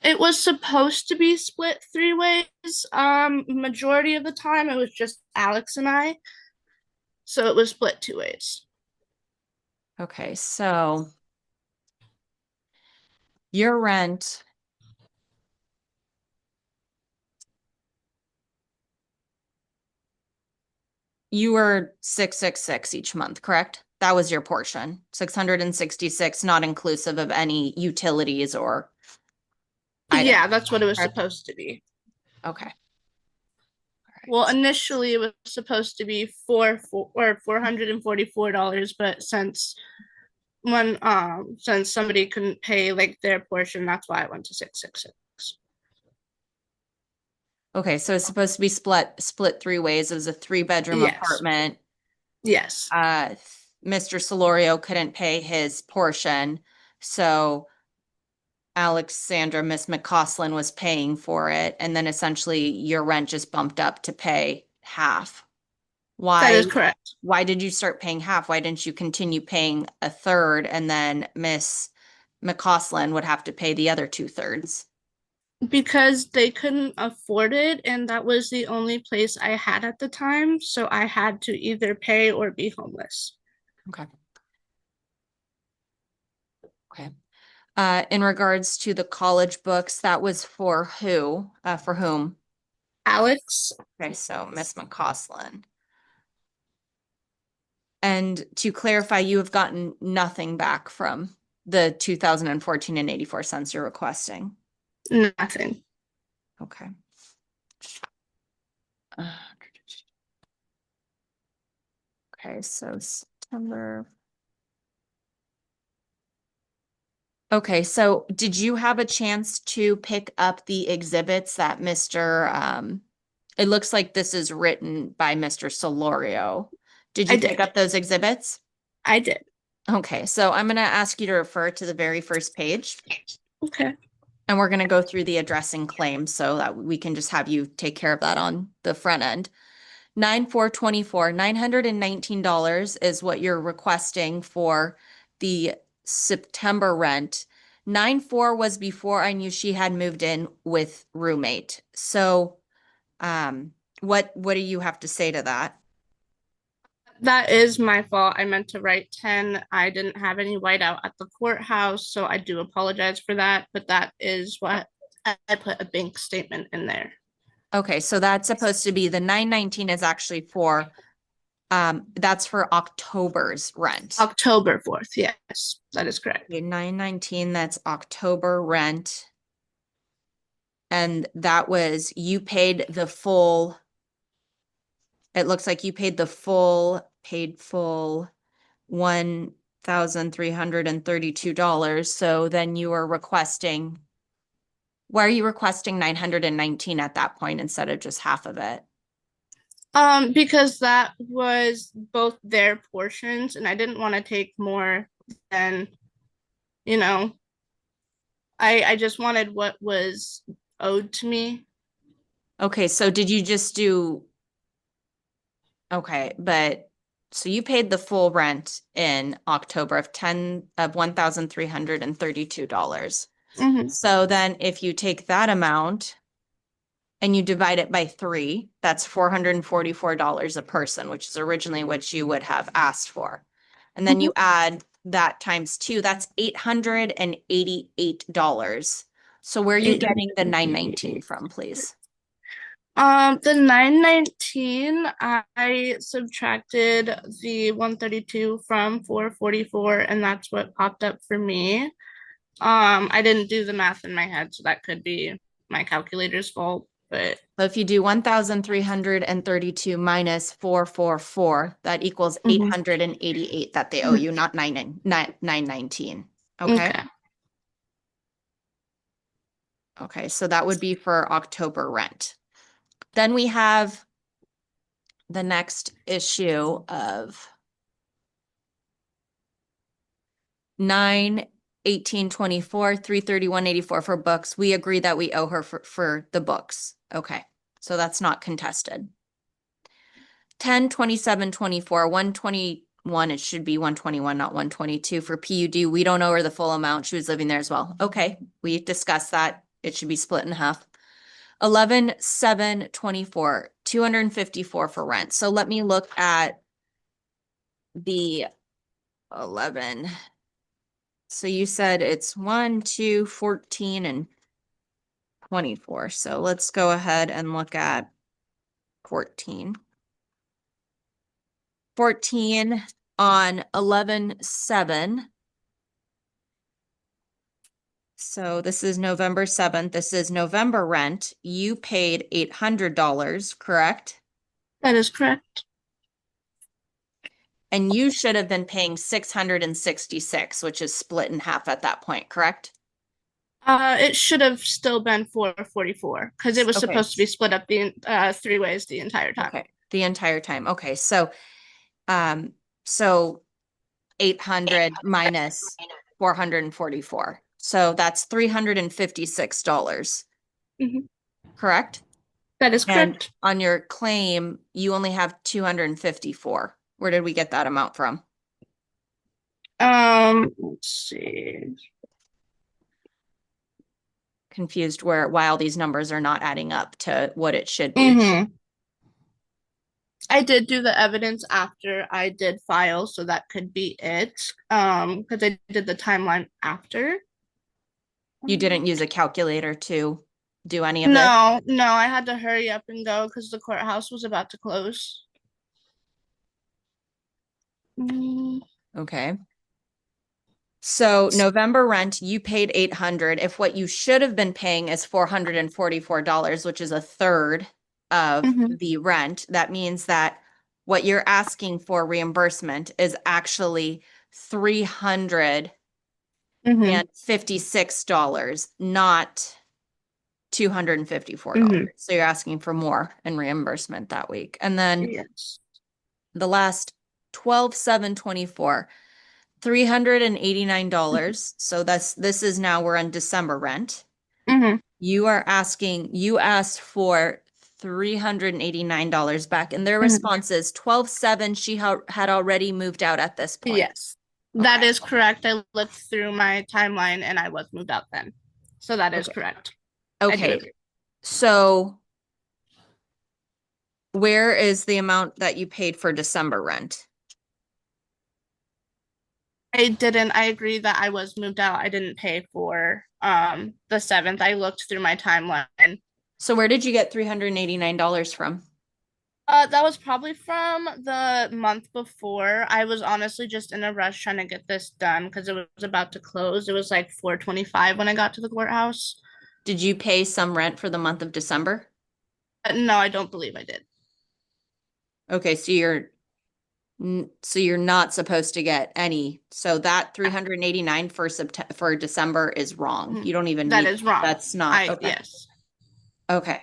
It was supposed to be split 3 ways. Majority of the time it was just Alex and I. So it was split 2 ways. Okay, so your rent, you were 666 each month, correct? That was your portion, 666, not inclusive of any utilities or items. Yeah, that's what it was Correct? supposed to be. Okay. Well, initially it was supposed to be $444, but since somebody couldn't pay like their portion, that's why I went to 666. Okay, so it's supposed to be split 3 ways. It was a 3-bedroom Yes. apartment. Yes. Mr. Solorio couldn't pay his portion, so Miss McCausland was paying for it, and then essentially your rent just bumped up to pay half. Why? That is correct. Why did you start paying half? Why didn't you continue paying a third, and then Miss McCausland would have to pay the other 2/3? Because they couldn't afford it, and that was the only place I had at the time, so I had to either pay or be homeless. Okay. Okay. In regards to the college books, that was for who? For whom? Alex. Okay, so Miss McCausland. And to clarify, you have gotten nothing back from the 2014.84 cents you're requesting? Nothing. Okay. Okay, so September. Okay, so did you have a chance to pick up the exhibits that it looks like this is written by Mr. Solorio. Did you pick up those exhibits? I did. Okay, so I'm gonna ask you to refer to the very first page. Okay. And we're gonna go through the addressing claims so that we can just have you take care of that on the front end. 9/4/24, $919 is what you're requesting for the September rent. 9/4 was before I knew she had moved in with roommate. So, what do you have to say to that? That is my fault. I meant to write 10. I didn't have any whiteout at the courthouse, so I do apologize for that. But that is what I put a bank statement in there. Okay, so that's supposed to be the 919 is actually for, that's for October's rent. October 4th. Yes, that is correct. Okay, 919, that's October rent. And that was, you paid the full, it looks like you paid the full, paid full $1,332. So then you were requesting, why are you requesting 919 at that point instead of just half of it? Because that was both their portions, and I didn't want to take more than, you know, I just wanted what was owed to me. Okay, so did you just do, okay, but so you paid the full rent in October of $1,332. Mhm. So then if you take that amount and you divide it by 3, that's $444 a person, which is originally what you would have asked for. And then you add that times 2, that's $888. So where are you getting the 919 from, please? The 919, I subtracted the 132 from 444, and that's what popped up for me. I didn't do the math in my head, so that could be my calculator's fault, but So if you do 1,332 minus 444, that equals Mhm. 888 that they owe you, not 919. Okay. okay. Okay, so that would be for October rent. Then we have the next issue of 9/18/24, 331.84 for books. We agree that we owe her for the books. Okay, so that's not contested. 10/27/24, 121, it should be 121, not 122 for PUD. We don't owe her the full amount. She was living there as well. Okay, we discussed that. It should be split in half. 11/7/24, 254 for rent. So let me look at the 11. So you said it's 1, 2, 14, and 24. So let's go ahead and look at 14. 14 on 11/7. So this is November 7th. This is November rent. You paid $800, correct? That is correct. And you should have been paying 666, which is split in half at that point, correct? It should have still been 444 because it was Okay. supposed to be split up the 3 ways the entire time. Okay, the entire time. Okay, so 800 minus 444. So that's $356, Mhm. correct? That is And correct. on your claim, you only have 254. Where did we get that amount from? Let's see. Confused why all these numbers are not adding up to what it should be. Mm-hmm. I did do the evidence after I did file, so that could be it. Because I did the timeline after. You didn't use a calculator to do any of this? No, I had to hurry up and go because the courthouse was about to close. Okay. So November rent, you paid 800. If what you should have been paying is $444, which is a third of Mhm. the rent, that means that what you're asking for reimbursement is actually $356, not $254. So you're asking for more in reimbursement that week. And then Yes. the last 12/7/24, $389. So this is now we're on December rent. Mm-hmm. You asked for $389 back, and their Mhm. response is 12/7. She had already moved out at this point. Yes, that Okay. is correct. I looked through my timeline and I was moved out then. So that is Okay. correct. I do Okay. agree. So where is the amount that you paid for December rent? I agree that I was moved out. I didn't pay for the 7th. I looked through my timeline. So where did you get $389 from? That was probably from the month before. I was honestly just in a rush trying to get this done because it was about to close. It was like 4:25 when I got to the courthouse. Did you pay some rent for the month of December? No, I don't believe I did. Okay, so you're not supposed to get any. So that 389 for December is wrong. Mhm. You don't even That need, is wrong. that's not, okay. Yes. Okay.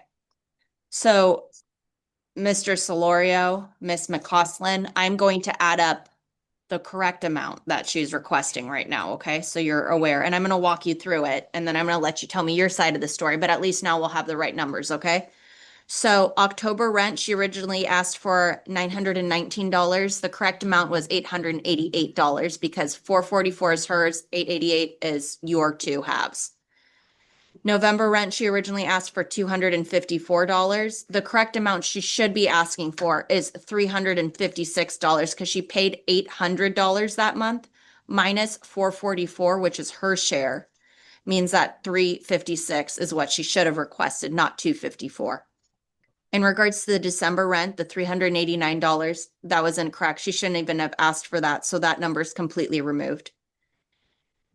So Mr. Solorio, Miss McCausland, I'm going to add up the correct amount that she's requesting right now, okay? So you're aware, and I'm gonna walk you through it, and then I'm gonna let you tell me your side of the story, but at least now we'll have the right numbers, okay? So October rent, she originally asked for $919. The correct amount was $888 because $444 is hers, $888 is your two halves. November rent, she originally asked for $254. The correct amount she should be asking for is $356 because she paid $800 that month minus $444, which is her share, means that $356 is what she should have requested, not $254. In regards to the December rent, the $389, that was incorrect. She shouldn't even have asked for that, so that number is completely removed.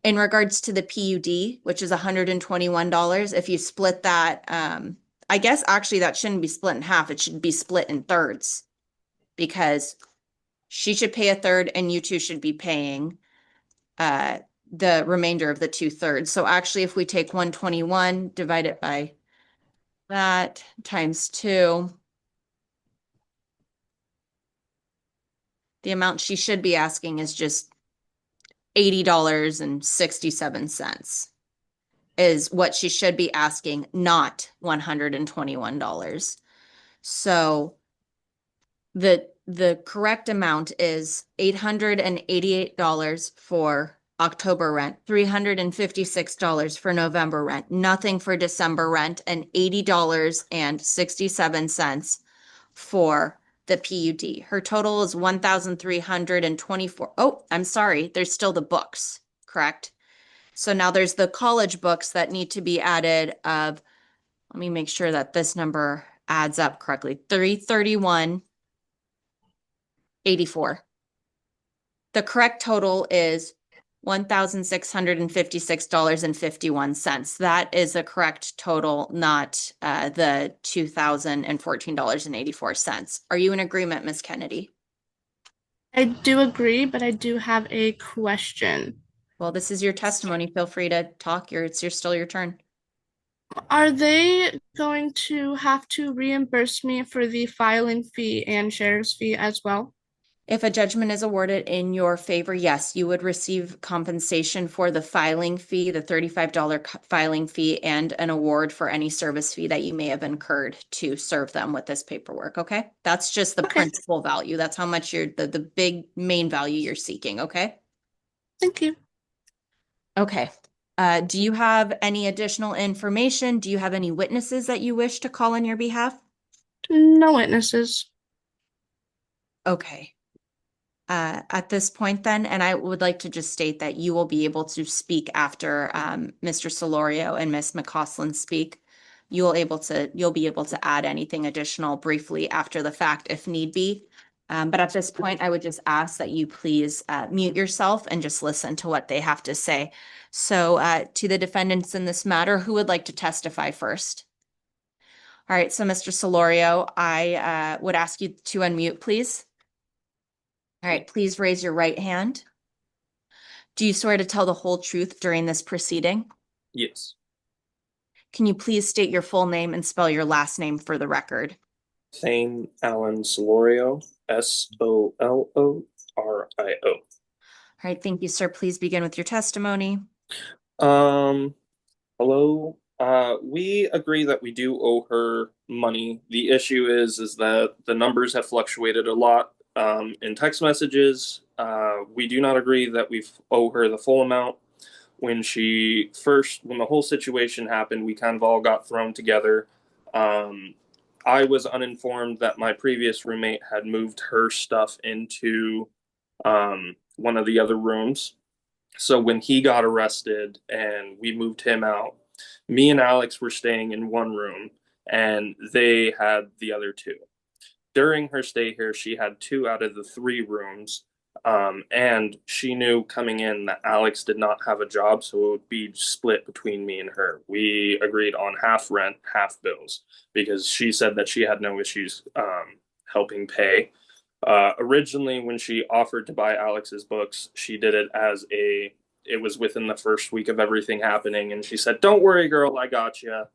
In regards to the PUD, which is $121, if you split that, I guess actually that shouldn't be split in half. It should be split in thirds because she should pay a third and you two should be paying the remainder of the 2/3. So actually, if we take 121, divide it by that times 2, the amount she should be asking is just $80.67 is what she should be asking, not $121. So the correct amount is $888 for October rent, $356 for November rent, nothing for December rent, and $80.67 for the PUD. Her total is 1,324. Oh, I'm sorry. There's still the books, correct? So now there's the college books that need to be added of, let me make sure that this number adds up correctly. 331.84. The correct total is $1,656.51. That is the correct total, not the $2,014.84. Are you in agreement, Ms. Kennedy? I do agree, but I do have a question. Well, this is your testimony. Feel free to talk. It's still your turn. Are they going to have to reimburse me for the filing fee and sheriff's fee as well? If a judgment is awarded in your favor, yes, you would receive compensation for the filing fee, the $35 filing fee, and an award for any service fee that you may have incurred to serve them with this paperwork, okay? That's just the principal value. That's how much the big main value you're seeking, okay? Thank you. Okay. Do you have any additional information? Do you have any witnesses that you wish to call on your behalf? No witnesses. Okay. At this point then, and I would like to just state that you will be able to speak after Mr. Solorio and Ms. McCausland speak. You'll be able to add anything additional briefly after the fact if need be. But at this point, I would just ask that you please mute yourself and just listen to what they have to say. So to the defendants in this matter, who would like to testify first? All right, so Mr. Solorio, I would ask you to unmute, please. All right, please raise your right hand. Do you swear to tell the whole truth during this proceeding? Yes. Can you please state your full name and spell your last name for the record? Thane Allen Solorio, Solorio. All right, thank you, sir. Please begin with your testimony. Hello. We agree that we do owe her money. The issue is that the numbers have fluctuated a lot in text messages. We do not agree that we owe her the full amount. When the whole situation happened, we kind of all got thrown together. I was uninformed that my previous roommate had moved her stuff into one of the other rooms. So when he got arrested and we moved him out, me and Alex were staying in one room and they had the other two. During her stay here, she had 2 out of the 3 rooms. And she knew coming in that Alex did not have a job, so it would be split between me and her. We agreed on half rent, half bills, because she said that she had no issues helping pay. Originally, when she offered to buy Alex's books, she did it it was within the first week of everything happening. And she said, "Don't worry, girl, I got you."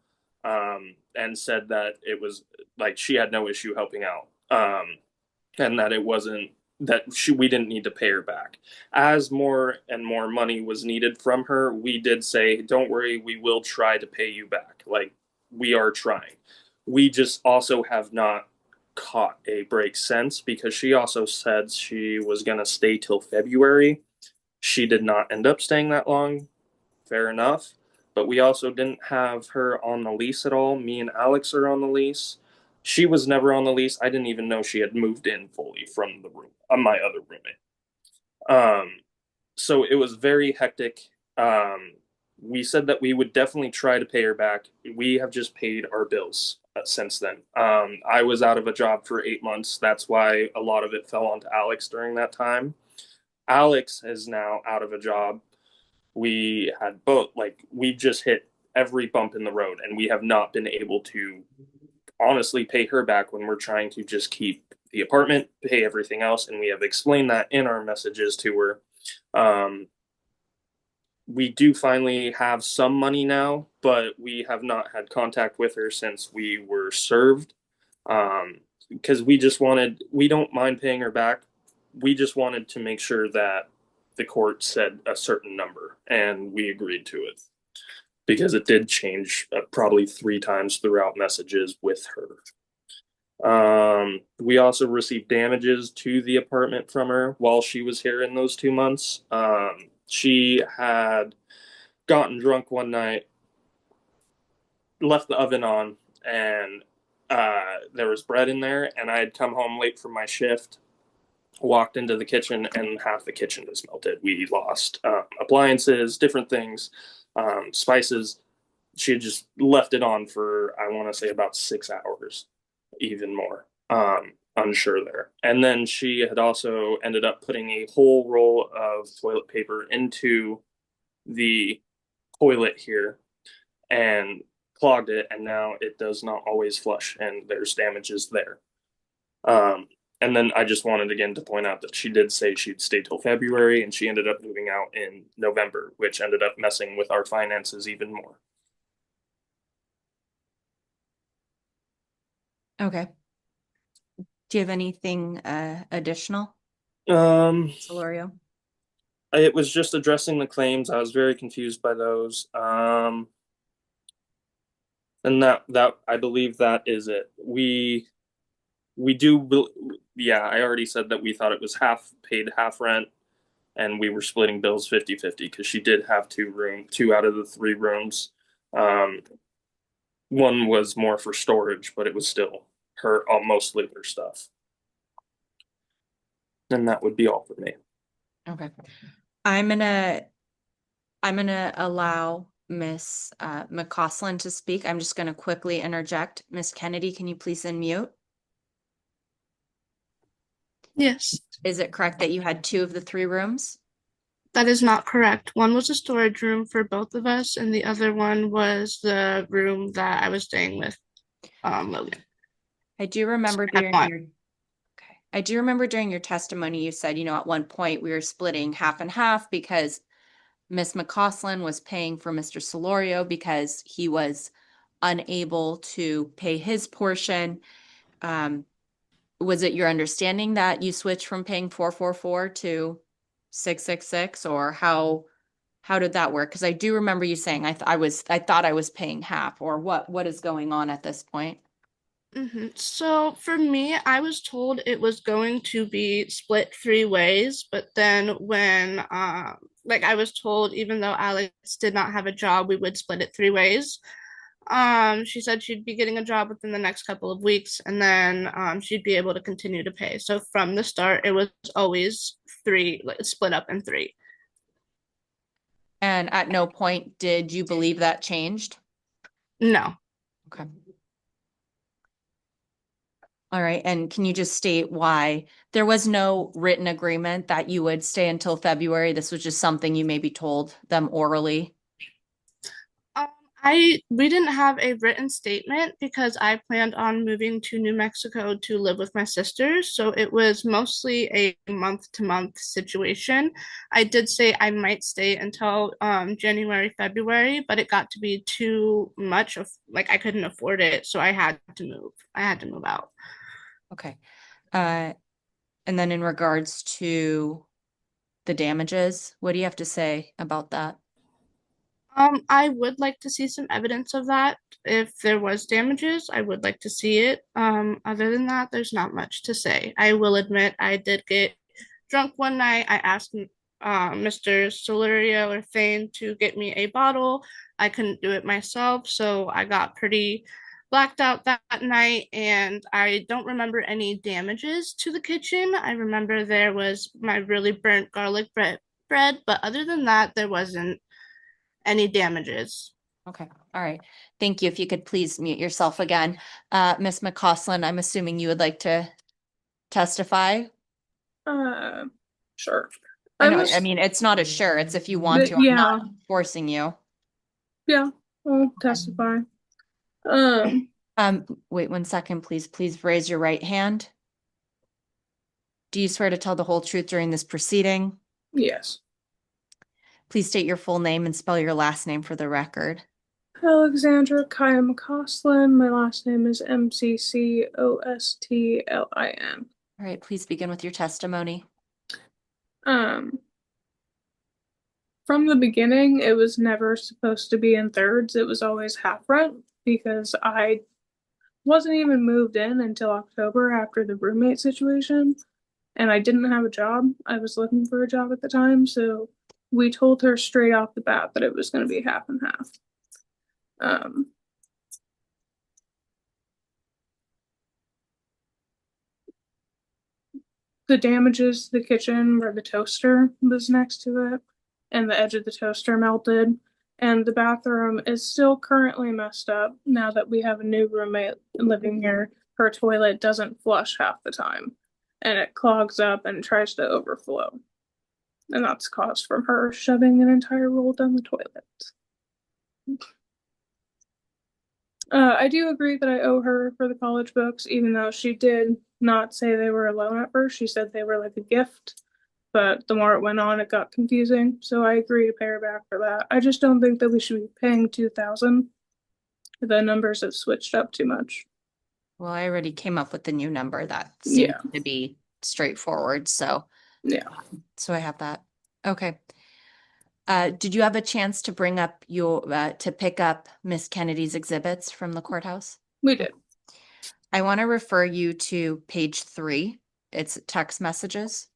And said that it was like she had no issue helping out. And that it wasn't that we didn't need to pay her back. As more and more money was needed from her, we did say, "Don't worry, we will try to pay you back." Like, we are trying. We just also have not caught a break since, because she also said she was going to stay till February. She did not end up staying that long. Fair enough. But we also didn't have her on the lease at all. Me and Alex are on the lease. She was never on the lease. I didn't even know she had moved in fully from the room, my other roommate. So it was very hectic. We said that we would definitely try to pay her back. We have just paid our bills since then. I was out of a job for 8 months. That's why a lot of it fell onto Alex during that time. Alex is now out of a job. We had both, we just hit every bump in the road, and we have not been able to honestly pay her back when we're trying to just keep the apartment, pay everything else. And we have explained that in our messages to her. We do finally have some money now, but we have not had contact with her since we were served. Because we don't mind paying her back. We just wanted to make sure that the court said a certain number, and we agreed to it, because it did change probably 3 times throughout messages with her. We also received damages to the apartment from her while she was here in those 2 months. She had gotten drunk one night, left the oven on, and there was bread in there, and I had come home late from my shift, walked into the kitchen, and half the kitchen was melted. We lost appliances, different things, spices. She had just left it on for, I want to say, about 6 hours, even more. Unsure there. And then she had also ended up putting a whole roll of toilet paper into the toilet here and clogged it, and now it does not always flush, and there's damages there. And then I just wanted again to point out that she did say she'd stay till February, and she ended up moving out in November, which ended up messing with our finances even more. Okay. Do you have anything additional, Solorio? It was just addressing the claims. I was very confused by those. And that I believe that is it. We do, yeah, I already said that we thought it was paid half rent, and we were splitting bills 50-50, because she did have 2 out of the 3 rooms. One was more for storage, but it was still mostly her stuff. And that would be all for me. Okay. I'm gonna allow Miss McCausland to speak. I'm just gonna quickly interject. Miss Kennedy, can you please unmute? Yes, Is it correct that you had 2 of the 3 rooms? that is not correct. One was a storage room for both of us, and the other one was the room that I was staying with Logan. I do remember during your testimony, you said, at one point we were splitting half and half because Miss McCausland was paying for Mr. Solorio because he was unable to pay his portion. Was it your understanding that you switched from paying $444 to 666, or how did that work? Because I do remember you saying I thought I was paying half, or what is going on at this point? So for me, I was told it was going to be split 3 ways, but then when like I was told even though Alex did not have a job, we would split it 3 ways. She said she'd be getting a job within the next couple of weeks, and then she'd be able to continue to pay. So from the start, it was always three, like, split up in 3. And at no point did you believe that changed? No. Okay. All right, and can you just state why there was no written agreement that you would stay until February? This was just something you maybe told them orally? We didn't have a written statement because I planned on moving to New Mexico to live with my sisters. So it was mostly a month-to-month situation. I did say I might stay until January, February, but it got to be too much of, like, I couldn't afford it. So I had to move. I had to move out. Okay. And then in regards to the damages, what do you have to say about that? I would like to see some evidence of that. If there was damages, I would like to see it. Other than that, there's not much to say. I will admit I did get drunk one night. I asked Mr. Solorio or Thane to get me a bottle. I couldn't do it myself, so I got pretty blacked out that night, and I don't remember any damages to the kitchen. I remember there was my really burnt garlic bread, but other than that, there wasn't any damages. Okay, all right. Thank you. If you could please mute yourself again. Ms. McCausland, I'm assuming you would like to testify? Sure. I know, I mean, it's not a sure, it's if you want to. I'm not forcing you. Yeah, I'll testify. Wait 1 second, please. Please raise your right hand. Do you swear to tell the whole truth during this proceeding? Yes. Please state your full name and spell your last name for the record. Alexandra Kaya McCausland. My last name is McCostlin. All right, please begin with your testimony. From the beginning, it was never supposed to be in thirds. It was always half rent because I wasn't even moved in until October after the roommate situation, and I didn't have a job. I was looking for a job at the time, so we told her straight off the bat that it was going to be half and half. The damages to the kitchen where the toaster was next to it and the edge of the toaster melted, and the bathroom is still currently messed up now that we have a new roommate living here. Her toilet doesn't flush half the time and it clogs up and tries to overflow. And that's caused from her shoving an entire roll down the toilet. I do agree that I owe her for the college books, even though she did not say they were a loan at first. She said they were like a gift, but the more it went on, it got confusing. So I agree to pay her back for that. I just don't think that we should be paying $2,000. The numbers have switched up too much. Well, I already came up with the new number that seems to be straightforward, so. Yeah. So I have that. Okay. Did you have a chance to bring up to pick up Miss Kennedy's exhibits from the courthouse? We did. I want to refer you to page 3. It's text messages.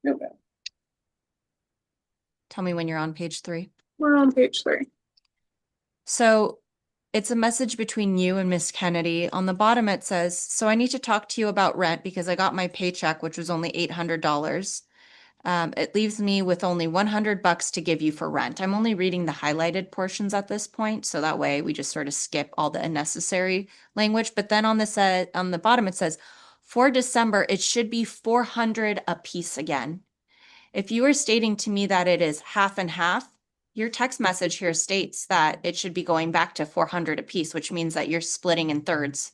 Okay. Tell me when you're on page 3. We're on page 3. So it's a message between you and Miss Kennedy. On the bottom, it says, so I need to talk to you about rent because I got my paycheck, which was only $800. It leaves me with only $100 to give you for rent. I'm only reading the highlighted portions at this point, so that way we just sort of skip all the unnecessary language. But then on the bottom, it says, for December, it should be $400 a piece again. If you are stating to me that it is half and half, your text message here states that it should be going back to $400 a piece, which means that you're splitting in thirds.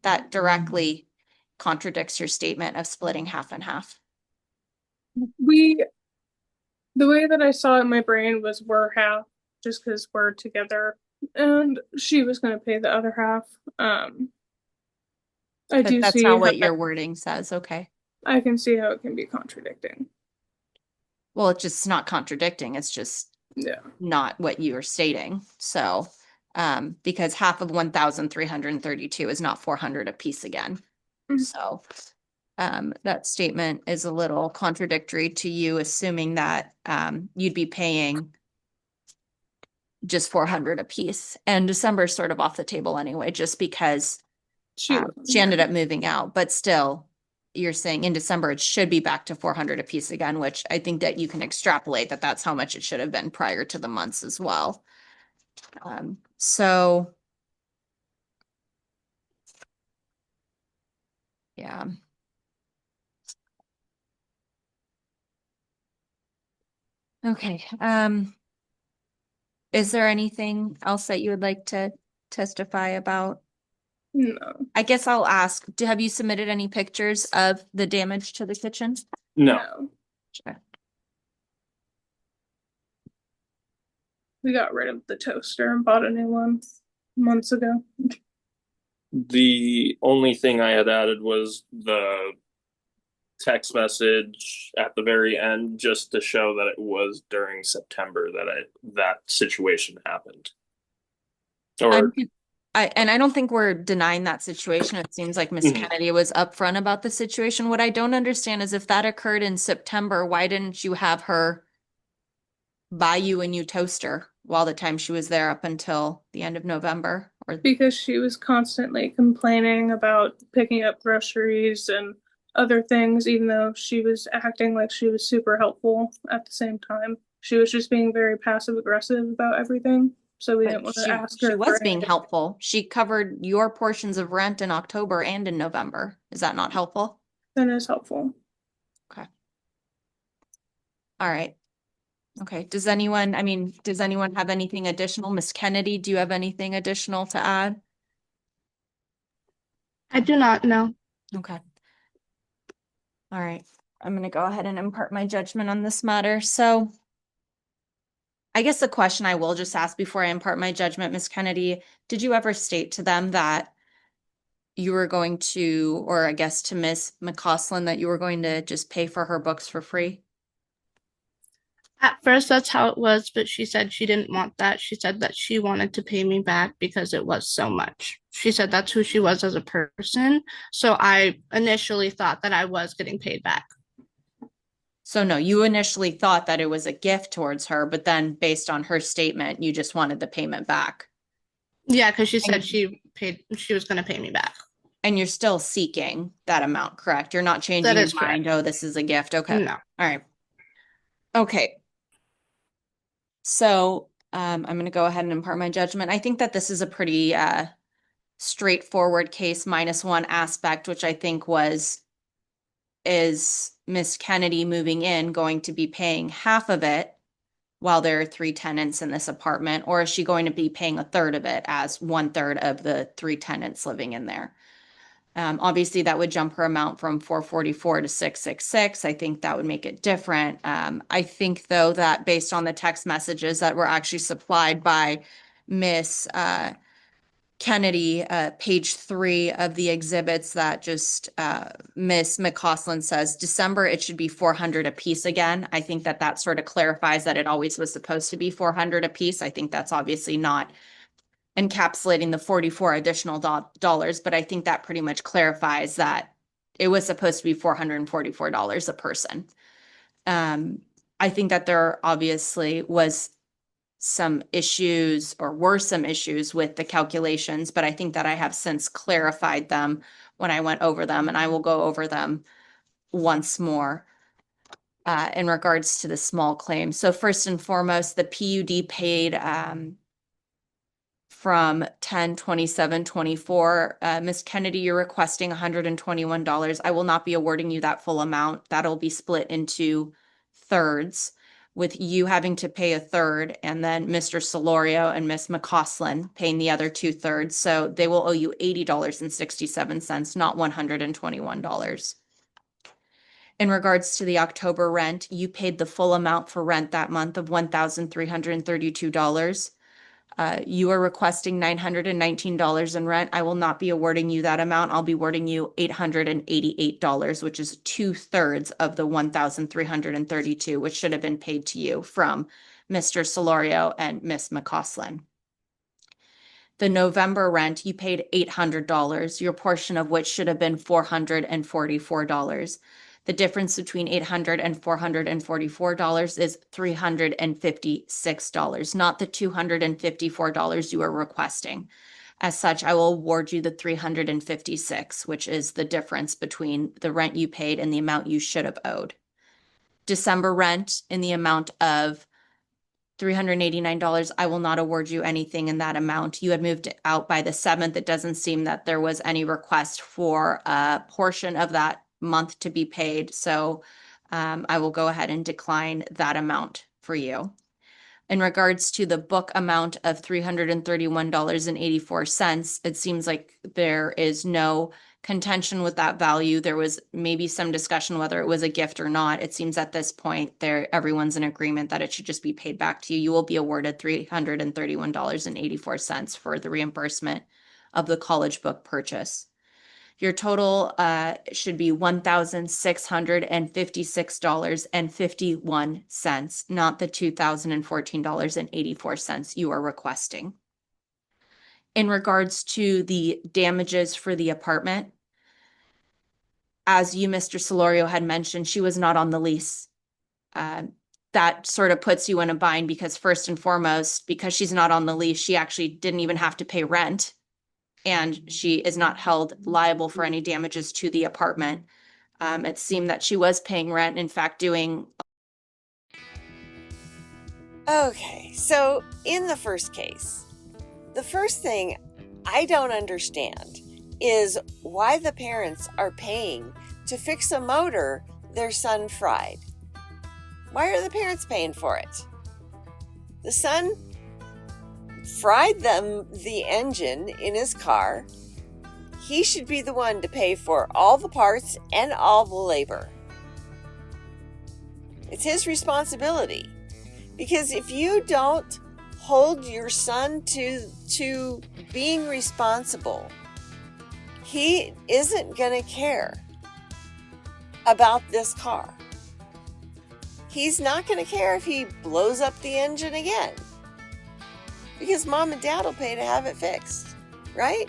That directly contradicts your statement of splitting half and half. The way that I saw it in my brain was we're half, just because we're together, and she was going to pay the other half. That's not what your wording says. Okay. I can see how it can be contradicting. Well, it's just not contradicting. It's just Yeah. not what you are stating. So, because half of 1,332 is not 400 apiece again. Mhm. So, that statement is a little contradictory to you, assuming that, you'd be paying just 400 apiece. And December's sort of off the table anyway, just because She she ended up moving out, but still, you're saying in December, it should be back to 400 apiece again, which I think that you can extrapolate that that's how much it should have been prior to the months as well. So. Yeah. Okay, is there anything else that you would like to testify about? No. I guess I'll ask, have you submitted any pictures of the damage to the kitchen? No. Sure. We got rid of the toaster and bought a new one months ago. The only thing I had added was the text message at the very end, just to show that it was during September that situation happened. Or I don't think we're denying that situation. It seems like Miss Mhm. Kennedy was upfront about the situation. What I don't understand is if that occurred in September, why didn't you have her buy you a new toaster while the time she was there up until the end of November? Or Because she was constantly complaining about picking up groceries and other things, even though she was acting like she was super helpful at the same time. She was just being very passive aggressive about everything. So we didn't want to ask her. she was being anything. helpful. She covered your portions of rent in October and in November. Is that not helpful? That is helpful. Okay. All right. Okay. Does anyone have anything additional? Miss Kennedy, do you have anything additional to add? I do not know. Okay. All right. I'm going to go ahead and impart my judgment on this matter. So I guess the question I will just ask before I impart my judgment, Miss Kennedy, did you ever state to them that you were going to, or I guess to Miss McCausland, that you were going to just pay for her books for free? At first, that's how it was, but she said she didn't want that. She said that she wanted to pay me back because it was so much. She said that's who she was as a person. So I initially thought that I was getting paid back. So no, you initially thought that it was a gift towards her, but then based on her statement, you just wanted the payment back. Yeah, because she said she was going to pay me back. And you're still seeking that amount, correct? You're not changing your mind. Oh, this is a gift. Okay. No. All right. Okay. So I'm going to go ahead and impart my judgment. I think that this is a pretty straightforward case, minus one aspect, which I think is Miss Kennedy moving in going to be paying half of it while there are 3 tenants in this apartment, or is she going to be paying a third of it as 1/3 of the 3 tenants living in there? Obviously, that would jump her amount from 444 to 666. I think that would make it different. I think, though, that based on the text messages that were actually supplied by Miss Kennedy, page 3 of the exhibits, that just Miss McCausland says December, it should be 400 apiece again. I think that sort of clarifies that it always was supposed to be 400 apiece. I think that's obviously not encapsulating the 44 additional dollars, but I think that pretty much clarifies that it was supposed to be $444 a person. I think that there obviously was some issues, or were some issues with the calculations, but I think that I have since clarified them when I went over them, and I will go over them once more in regards to the small claims. So first and foremost, the PUD paid from 10/27/24. Ms. Kennedy, you're requesting $121. I will not be awarding you that full amount. That'll be split into thirds, with you having to pay a third, and then Mr. Solorio and Ms. McCausland paying the other 2/3. So they will owe you $80.67, not $121. In regards to the October rent, you paid the full amount for rent that month of $1,332. You are requesting $919 in rent. I will not be awarding you that amount. I'll be awarding you $888, which is 2/3 of the $1,332, which should have been paid to you from Mr. Solorio and Miss McCausland. The November rent, you paid $800, your portion of which should have been $444. The difference between $800 and $444 is $356, not the $254 you are requesting. As such, I will award you the $356, which is the difference between the rent you paid and the amount you should have owed. December rent in the amount of $389, I will not award you anything in that amount. You had moved out by the 7th. It doesn't seem that there was any request for a portion of that month to be paid. So I will go ahead and decline that amount for you. In regards to the book amount of $331.84, it seems like there is no contention with that value. There was maybe some discussion whether it was a gift or not. It seems at this point everyone's in agreement that it should just be paid back to you. You will be awarded $331.84 for the reimbursement of the college book purchase. Your total should be $1,656.51, not the $2,014.84 you are requesting. In regards to the damages for the apartment, as you, Mr. Solorio, had mentioned, she was not on the lease. That sort of puts you in a bind because first and foremost, because she's not on the lease, she actually didn't even have to pay rent. And she is not held liable for any damages to the apartment. It seemed that she was paying rent, in fact, doing. Okay, so in the first case, the first thing I don't understand is why the parents are paying to fix a motor their son fried. Why are the parents paying for it? The son fried them the engine in his car. He should be the one to pay for all the parts and all the labor. It's his responsibility. Because if you don't hold your son to being responsible, he isn't going to care about this car. He's not going to care if he blows up the engine again. Because mom and dad will pay to have it fixed, right?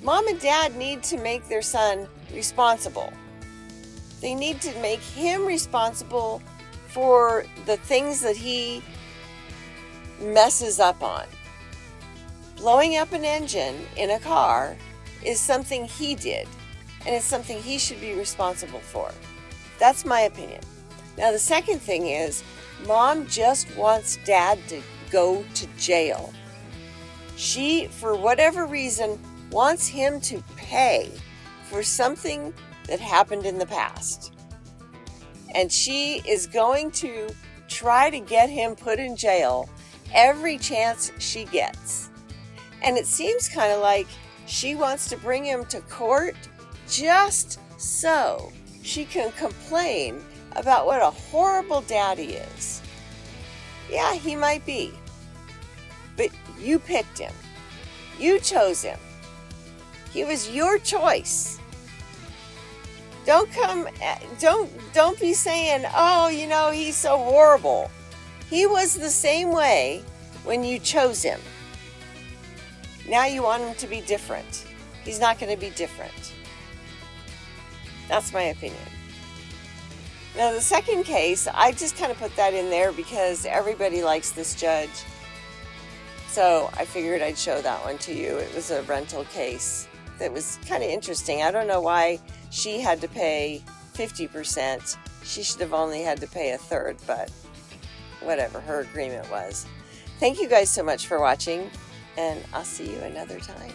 Mom and dad need to make their son responsible. They need to make him responsible for the things that he messes up on. Blowing up an engine in a car is something he did, and it's something he should be responsible for. That's my opinion. Now, the second thing is, mom just wants dad to go to jail. She, for whatever reason, wants him to pay for something that happened in the past. And she is going to try to get him put in jail every chance she gets. And it seems kind of like she wants to bring him to court just so she can complain about what a horrible dad he is. Yeah, he might be. But you picked him. You chose him. He was your choice. Don't be saying, oh, he's so horrible. He was the same way when you chose him. Now you want him to be different. He's not going to be different. That's my opinion. Now, the second case, I just kind of put that in there because everybody likes this judge. So I figured I'd show that one to you. It was a rental case that was kind of interesting. I don't know why she had to pay 50%. She should have only had to pay 1/3, but whatever her agreement was. Thank you guys so much for watching, and I'll see you another time.